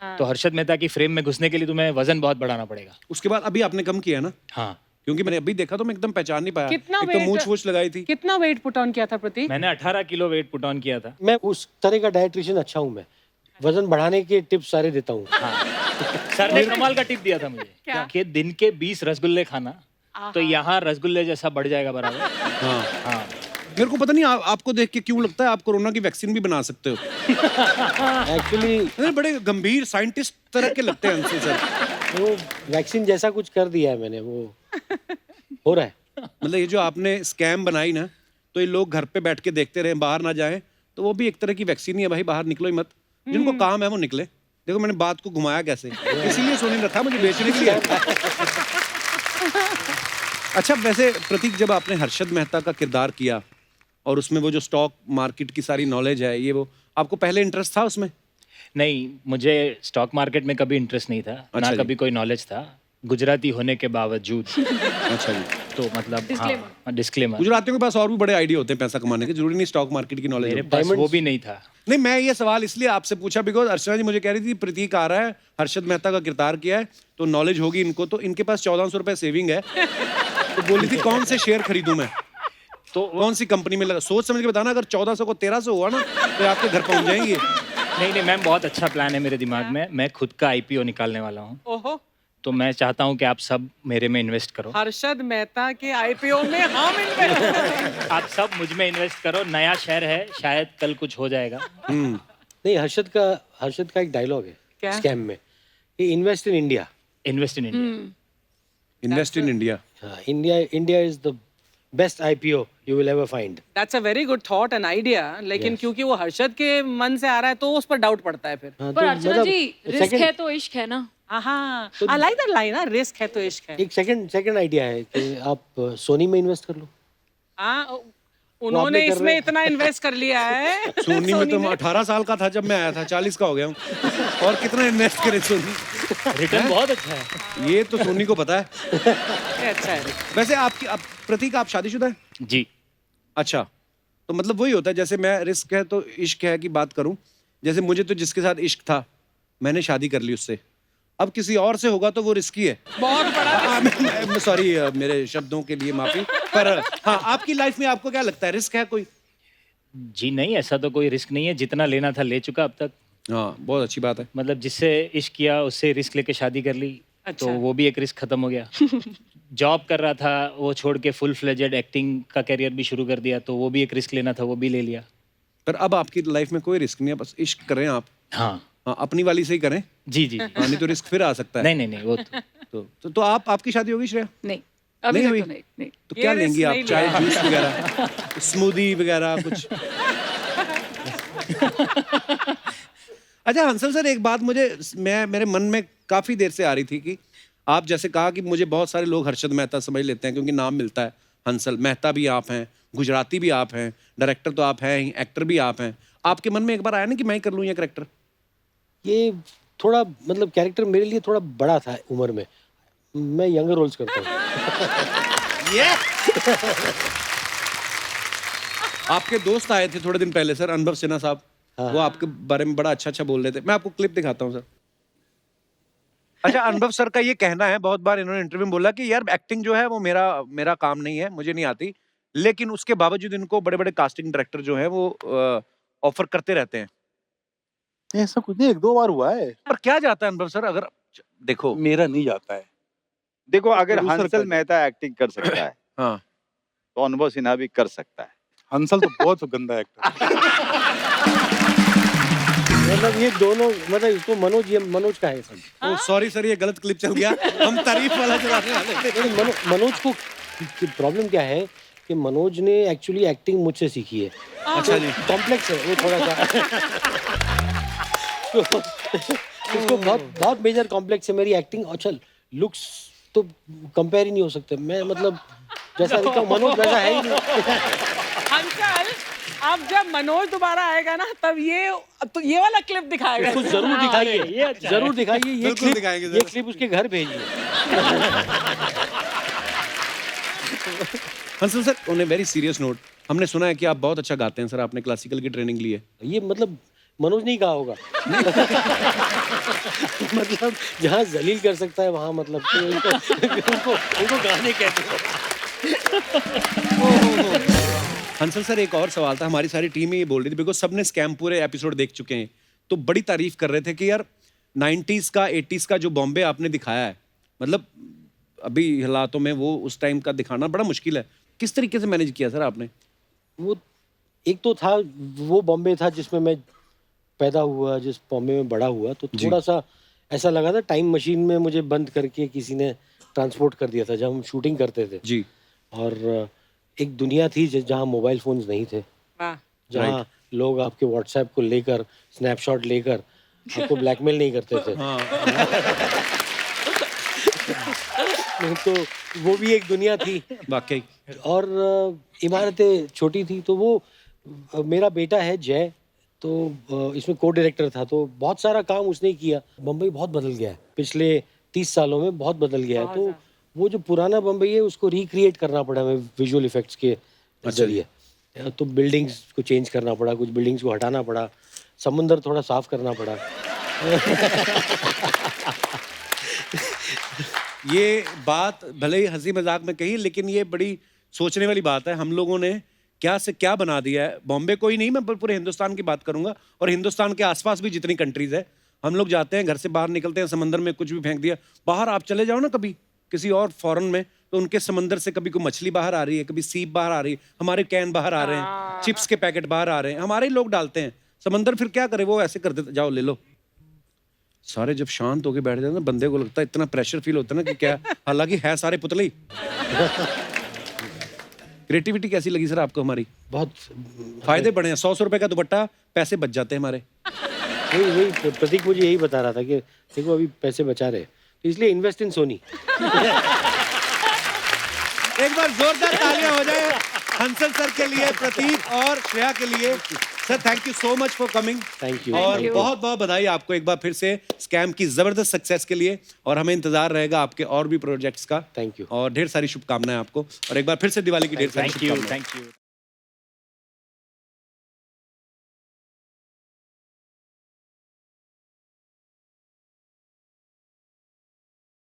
Speaker 12: तो हर्षद मेहता की फ्रेम में घुसने के लिए तुम्हें वजन बहुत बढ़ाना पड़ेगा।
Speaker 1: उसके बाद अभी आपने कम किया ना?
Speaker 12: हाँ,
Speaker 1: क्योंकि मैंने अभी देखा तो मैं एकदम पहचान नहीं पाया।
Speaker 4: कितना
Speaker 1: एक तो मूंछ वूछ लगाई थी।
Speaker 4: कितना वेट पुट ऑन किया था प्रतीक?
Speaker 12: मैंने 18 किलो वेट पुट ऑन किया था।
Speaker 11: मैं उस तरह का डाइट्रिशियन अच्छा हूँ, मैं वजन बढ़ाने के टिप्स सारे देता हूँ।
Speaker 12: सर ने कमाल का टिप दिया था मुझे कि दिन के 20 रसगुल्ले खाना तो यहाँ रसगुल्ले जैसा बढ़ जाएगा बराबर।
Speaker 1: हाँ।
Speaker 12: हाँ।
Speaker 1: मेरे को पता नहीं आपको देख के क्यों लगता है आप कोरोना की वैक्सीन भी बना सकते हो।
Speaker 11: एक्चुअली
Speaker 1: बड़े गंभीर साइंटिस्ट तरह के लगते हैं हमसे सर।
Speaker 11: वो वैक्सीन जैसा कुछ कर दिया है मैंने, वो हो रहा है।
Speaker 1: मतलब ये जो आपने स्कैम बनाई ना, तो ये लोग घर पे बैठ के देखते रहे, बाहर ना जाएं, तो वो भी एक तरह की वैक्सीन ही है भाई, बाहर निकलो ही मत। जिनको काम है वो निकले। देखो मैंने बात को घुमाया कैसे, इसीलिए सोनी रखा मुझे बेचने के लिए। अच्छा वैसे प्रतीक, जब आपने हर्षद मेहता का किरदार किया और उसमें वो जो स्टॉक मार्केट की सारी नॉलेज है, ये वो आपको पहले इंटरेस्ट था उसमें?
Speaker 12: नहीं, मुझे स्टॉक मार्केट में कभी इंटरेस्ट नहीं था,
Speaker 1: अच्छा
Speaker 12: ना
Speaker 1: जी।
Speaker 12: कभी कोई नॉलेज था, गुजराती होने के बावजूद।
Speaker 1: अच्छा जी।
Speaker 12: तो मतलब हाँ, डिस्क्लेमर।
Speaker 1: गुजरातियों के पास और भी बड़े आइडिया होते हैं पैसा कमाने के, जरूरी नहीं स्टॉक मार्केट की नॉलेज।
Speaker 12: मेरे पास वो भी नहीं था।
Speaker 1: नहीं, मैं ये सवाल इसलिए आपसे पूछा बिकॉज अर्चना जी मुझे कह रही थी प्रतीक आ रहा है, हर्षद मेहता का किरदार किया है, तो नॉलेज होगी इनको, तो इनके पास 1400 रुपए सेविंग है, तो बोली थी कौन से शेयर खरीदूं मैं, तो कौन सी कंपनी में लगा, सोच समझ के बताना। अगर 1400 को 1300 हुआ ना तो आपके घर पहुंच जाएंगे।
Speaker 12: नहीं मैम, बहुत अच्छा प्लान है मेरे दिमाग में। मैं खुद का IPO निकालने वाला हूँ,
Speaker 4: ओहो,
Speaker 12: तो मैं चाहता हूँ कि आप सब मेरे में इन्वेस्ट करो।
Speaker 4: हर्षद मेहता के IPO में हम इन्वेस्ट।
Speaker 12: आप सब मुझ में इन्वेस्ट करो, नया शेयर है, शायद कल कुछ हो जाएगा।
Speaker 11: नहीं, हर्षद का एक डायलॉग है
Speaker 4: क्या?
Speaker 11: स्कैम में, ये invest in India.
Speaker 12: Invest in India.
Speaker 1: Invest in India.
Speaker 11: हाँ, India is the best IPO you will ever find.
Speaker 4: That's a very good thought and idea, लेकिन क्योंकि वो हर्षद के मन से आ रहा है तो उस पर डाउट पड़ता है फिर।
Speaker 11: हाँ,
Speaker 10: पर
Speaker 11: तो
Speaker 10: अर्चना
Speaker 11: मतलब
Speaker 10: जी, रिस्क है तो इश्क है ना।
Speaker 4: हाँ, I like that line ना, रिस्क है तो इश्क है।
Speaker 11: एक सेकंड आइडिया है कि आप सोनी में इन्वेस्ट कर लो।
Speaker 4: हाँ, उन्होंने
Speaker 11: कर
Speaker 4: इसमें
Speaker 11: रहे हैं।
Speaker 4: इतना इन्वेस्ट कर लिया है।
Speaker 1: सोनी में तो मैं 18 साल का था जब मैं आया था, 40 का हो गया हूँ, और कितना इन्वेस्ट करे सोनी।
Speaker 12: रिटर्न बहुत अच्छा है।
Speaker 1: ये तो सोनी को पता है।
Speaker 4: अच्छा है।
Speaker 1: वैसे प्रतीक आप शादीशुदा है?
Speaker 12: जी।
Speaker 1: अच्छा, तो मतलब वही होता है, जैसे मैं रिस्क है तो इश्क है की बात करूं, जैसे मुझे तो जिसके साथ इश्क था मैंने शादी कर ली उससे, अब किसी और से होगा तो वो रिस्की है।
Speaker 4: बहुत बड़ा।
Speaker 1: सॉरी मेरे शब्दों के लिए माफी, पर हाँ, आपकी लाइफ में आपको क्या लगता है, रिस्क है कोई?
Speaker 12: जी नहीं, ऐसा तो कोई रिस्क नहीं है, जितना लेना था ले चुका अब तक।
Speaker 1: हाँ, बहुत अच्छी बात है।
Speaker 12: मतलब जिससे इश्क किया उससे रिस्क लेके शादी कर ली,
Speaker 4: अच्छा।
Speaker 12: तो वो भी एक रिस्क खत्म हो गया। जॉब कर रहा था वो छोड़ के फुल फ्लेजेड एक्टिंग का करियर भी शुरू कर दिया, तो वो भी एक रिस्क लेना था, वो भी ले लिया।
Speaker 1: पर अब आपकी लाइफ में कोई रिस्क नहीं है, बस इश्क करें आप।
Speaker 12: हाँ
Speaker 1: अपनी वाली से ही करें।
Speaker 12: जी जी।
Speaker 1: हाँ, नहीं तो रिस्क फिर आ सकता है।
Speaker 12: नहीं वो
Speaker 1: तो आपकी शादी होगी श्रेया?
Speaker 10: नहीं, अभी
Speaker 1: नहीं
Speaker 10: तक
Speaker 1: हुई?
Speaker 10: तो नहीं।
Speaker 1: तो क्या
Speaker 4: ये रिस्क
Speaker 1: लेंगी आप,
Speaker 4: नहीं
Speaker 1: चाय
Speaker 4: लिया।
Speaker 1: जूस वगैरह, स्मूदी वगैरह कुछ? अच्छा हंसल सर, एक बात मेरे मन में काफी देर से आ रही थी कि आप जैसे कहा कि मुझे बहुत सारे लोग हर्षद मेहता समझ लेते हैं क्योंकि नाम मिलता है हंसल, मेहता भी आप हैं, गुजराती भी आप हैं, डायरेक्टर तो आप हैं ही, एक्टर भी आप हैं। आपके मन में एक बार आया ना कि मैं ही कर लूँ ये कैरेक्टर?
Speaker 11: ये थोड़ा मतलब कैरेक्टर मेरे लिए थोड़ा बड़ा था उम्र में, मैं यंगर रोल्स करता हूँ।
Speaker 1: ये आपके दोस्त आए थे थोड़े दिन पहले सर, अनुभव सिन्हा साहब, वो आपके बारे में बड़ा अच्छा बोल रहे थे। मैं आपको क्लिप दिखाता हूँ सर। अच्छा, अनुभव सर का ये कहना है, बहुत बार इन्होंने इंटरव्यू में बोला कि यार एक्टिंग जो है वो मेरा काम नहीं है, मुझे नहीं आती, लेकिन उसके बावजूद इनको बड़े बड़े कास्टिंग डायरेक्टर जो है वो ऑफर करते रहते हैं।
Speaker 13: ऐसा कुछ नहीं, 1-2 बार हुआ है।
Speaker 1: पर क्या जाता है अनुभव सर? अगर देखो
Speaker 13: मेरा नहीं जाता है।
Speaker 14: देखो अगर
Speaker 13: प्रोड्यूसर
Speaker 14: हंसल
Speaker 13: का-
Speaker 14: मेहता एक्टिंग कर सकता है
Speaker 1: हाँ
Speaker 14: तो अनुभव सिन्हा भी कर सकता है।
Speaker 13: हंसल तो बहुत गंदा एक्टर।
Speaker 11: मतलब ये दोनों, मतलब इसको मनोज, ये मनोज का है सब।
Speaker 1: सॉरी सर, ये गलत क्लिप चल गया। हम तारीफ वाला चलाने वाले थे।
Speaker 11: नहीं, मनोज को प्रॉब्लम क्या है कि मनोज ने एक्चुअली एक्टिंग मुझसे सीखी है।
Speaker 1: अच्छा जी।
Speaker 11: कॉम्प्लेक्स है वो थोड़ा सा। तो उसको बहुत मेजर कॉम्प्लेक्स है मेरी एक्टिंग। अच्छा लुक्स तो कंपेयर ही नहीं हो सकते। मैं मतलब जैसा दिखता हूं मनोज वैसा है ही नहीं।
Speaker 4: अंकल अब जब मनोज दोबारा आएगा ना तब ये वाला क्लिप दिखाएगा।
Speaker 11: उसको जरूर दिखाइए, जरूर दिखाइए। ये
Speaker 1: बिल्कुल
Speaker 11: क्लिप,
Speaker 1: दिखाएंगे
Speaker 11: ये
Speaker 1: सर।
Speaker 11: क्लिप उसके घर भेजिए।
Speaker 1: Hansal sir, on a very serious note, हमने सुना है कि आप बहुत अच्छा गाते हैं सर। आपने क्लासिकल की ट्रेनिंग ली है।
Speaker 11: ये मतलब मनोज नहीं कहा होगा। मतलब जहाँ जलील कर सकता है वहाँ मतलब तो उनको गाने कहते हैं।
Speaker 1: हंसल सर, एक और सवाल था। हमारी सारी टीम ही ये बोल रही थी, बिकॉज सबने स्कैम पूरे एपिसोड देख चुके हैं, तो बड़ी तारीफ कर रहे थे कि यार 90s का 80s का जो बॉम्बे आपने दिखाया है, मतलब अभी हालातों में वो उस टाइम का दिखाना बड़ा मुश्किल है। किस तरीके से मैनेज किया सर आपने?
Speaker 11: वो एक तो था, वो बॉम्बे था जिसमें मैं पैदा हुआ, जिस बॉम्बे में बड़ा हुआ, तो थोड़ा सा ऐसा लगा था टाइम मशीन में मुझे बंद करके किसी ने ट्रांसपोर्ट कर दिया था जब हम शूटिंग करते थे
Speaker 1: जी।
Speaker 11: और एक दुनिया थी जहाँ मोबाइल फोन्स नहीं थे, जहाँ लोग आपके व्हाट्सएप को लेकर स्नैपशॉट लेकर आपको ब्लैकमेल नहीं करते थे। तो वो भी एक दुनिया थी
Speaker 1: वाकई।
Speaker 11: और इमारतें छोटी थी। तो वो मेरा बेटा है जय, तो इसमें को डायरेक्टर था, तो बहुत सारा काम उसने ही किया। बम्बई बहुत बदल गया है पिछले 30 सालों में, बहुत बदल गया है। तो वो जो पुराना बम्बई है उसको रिक्रिएट करना पड़ा हमें विजुअल इफेक्ट्स के जरिए। तो बिल्डिंग्स को चेंज करना पड़ा, कुछ बिल्डिंग्स को हटाना पड़ा, समुंदर थोड़ा साफ करना पड़ा।
Speaker 1: ये बात भले ही हंसी मजाक में कही, लेकिन ये बड़ी सोचने वाली बात है। हम लोगों ने क्या से क्या बना दिया है। बॉम्बे को ही नहीं, मैं पूरे हिंदुस्तान की बात करूंगा, और हिंदुस्तान के आसपास भी जितनी कंट्रीज है। हम लोग जाते हैं, घर से बाहर निकलते हैं, समंदर में कुछ भी फेंक दिया। बाहर आप चले जाओ ना कभी किसी और फॉरेन में, तो उनके समंदर से कभी कोई मछली बाहर आ रही है, कभी सीप बाहर आ रही है, हमारे कैन बाहर आ रहे हैं, चिप्स के पैकेट बाहर आ रहे हैं, हमारे ही लोग डालते हैं। समंदर फिर क्या करे, वो ऐसे कर देते, जाओ ले लो। सारे जब शांत होके बैठ जाते हैं, बंदे को लगता है इतना प्रेशर फील होता है ना कि क्या, हालांकि है सारे पुतले ही। क्रिएटिविटी कैसी लगी सर आपको हमारी?
Speaker 11: बहुत
Speaker 1: फायदे बड़े हैं। 100 रुपए का दुपट्टा, पैसे बच जाते हैं हमारे।
Speaker 11: वही प्रतीक मुझे यही बता रहा था कि देखो अभी पैसे बचा रहे, तो इसलिए इन्वेस्ट इन सोनी।
Speaker 1: एक बार जोरदार तालियां हो जाए हंसल सर के लिए, प्रतीक और श्रेया के लिए। Sir thank you so much for coming.
Speaker 11: Thank you.
Speaker 1: और बहुत बहुत बधाई आपको एक बार फिर से स्कैम की जबरदस्त सक्सेस के लिए, और हमें इंतजार रहेगा आपके और भी प्रोजेक्ट्स का।
Speaker 11: Thank you.
Speaker 1: और ढेर सारी शुभकामनाएं आपको, और एक बार फिर से दिवाली की ढेर सारी शुभकामनाएं।
Speaker 12: Thank you.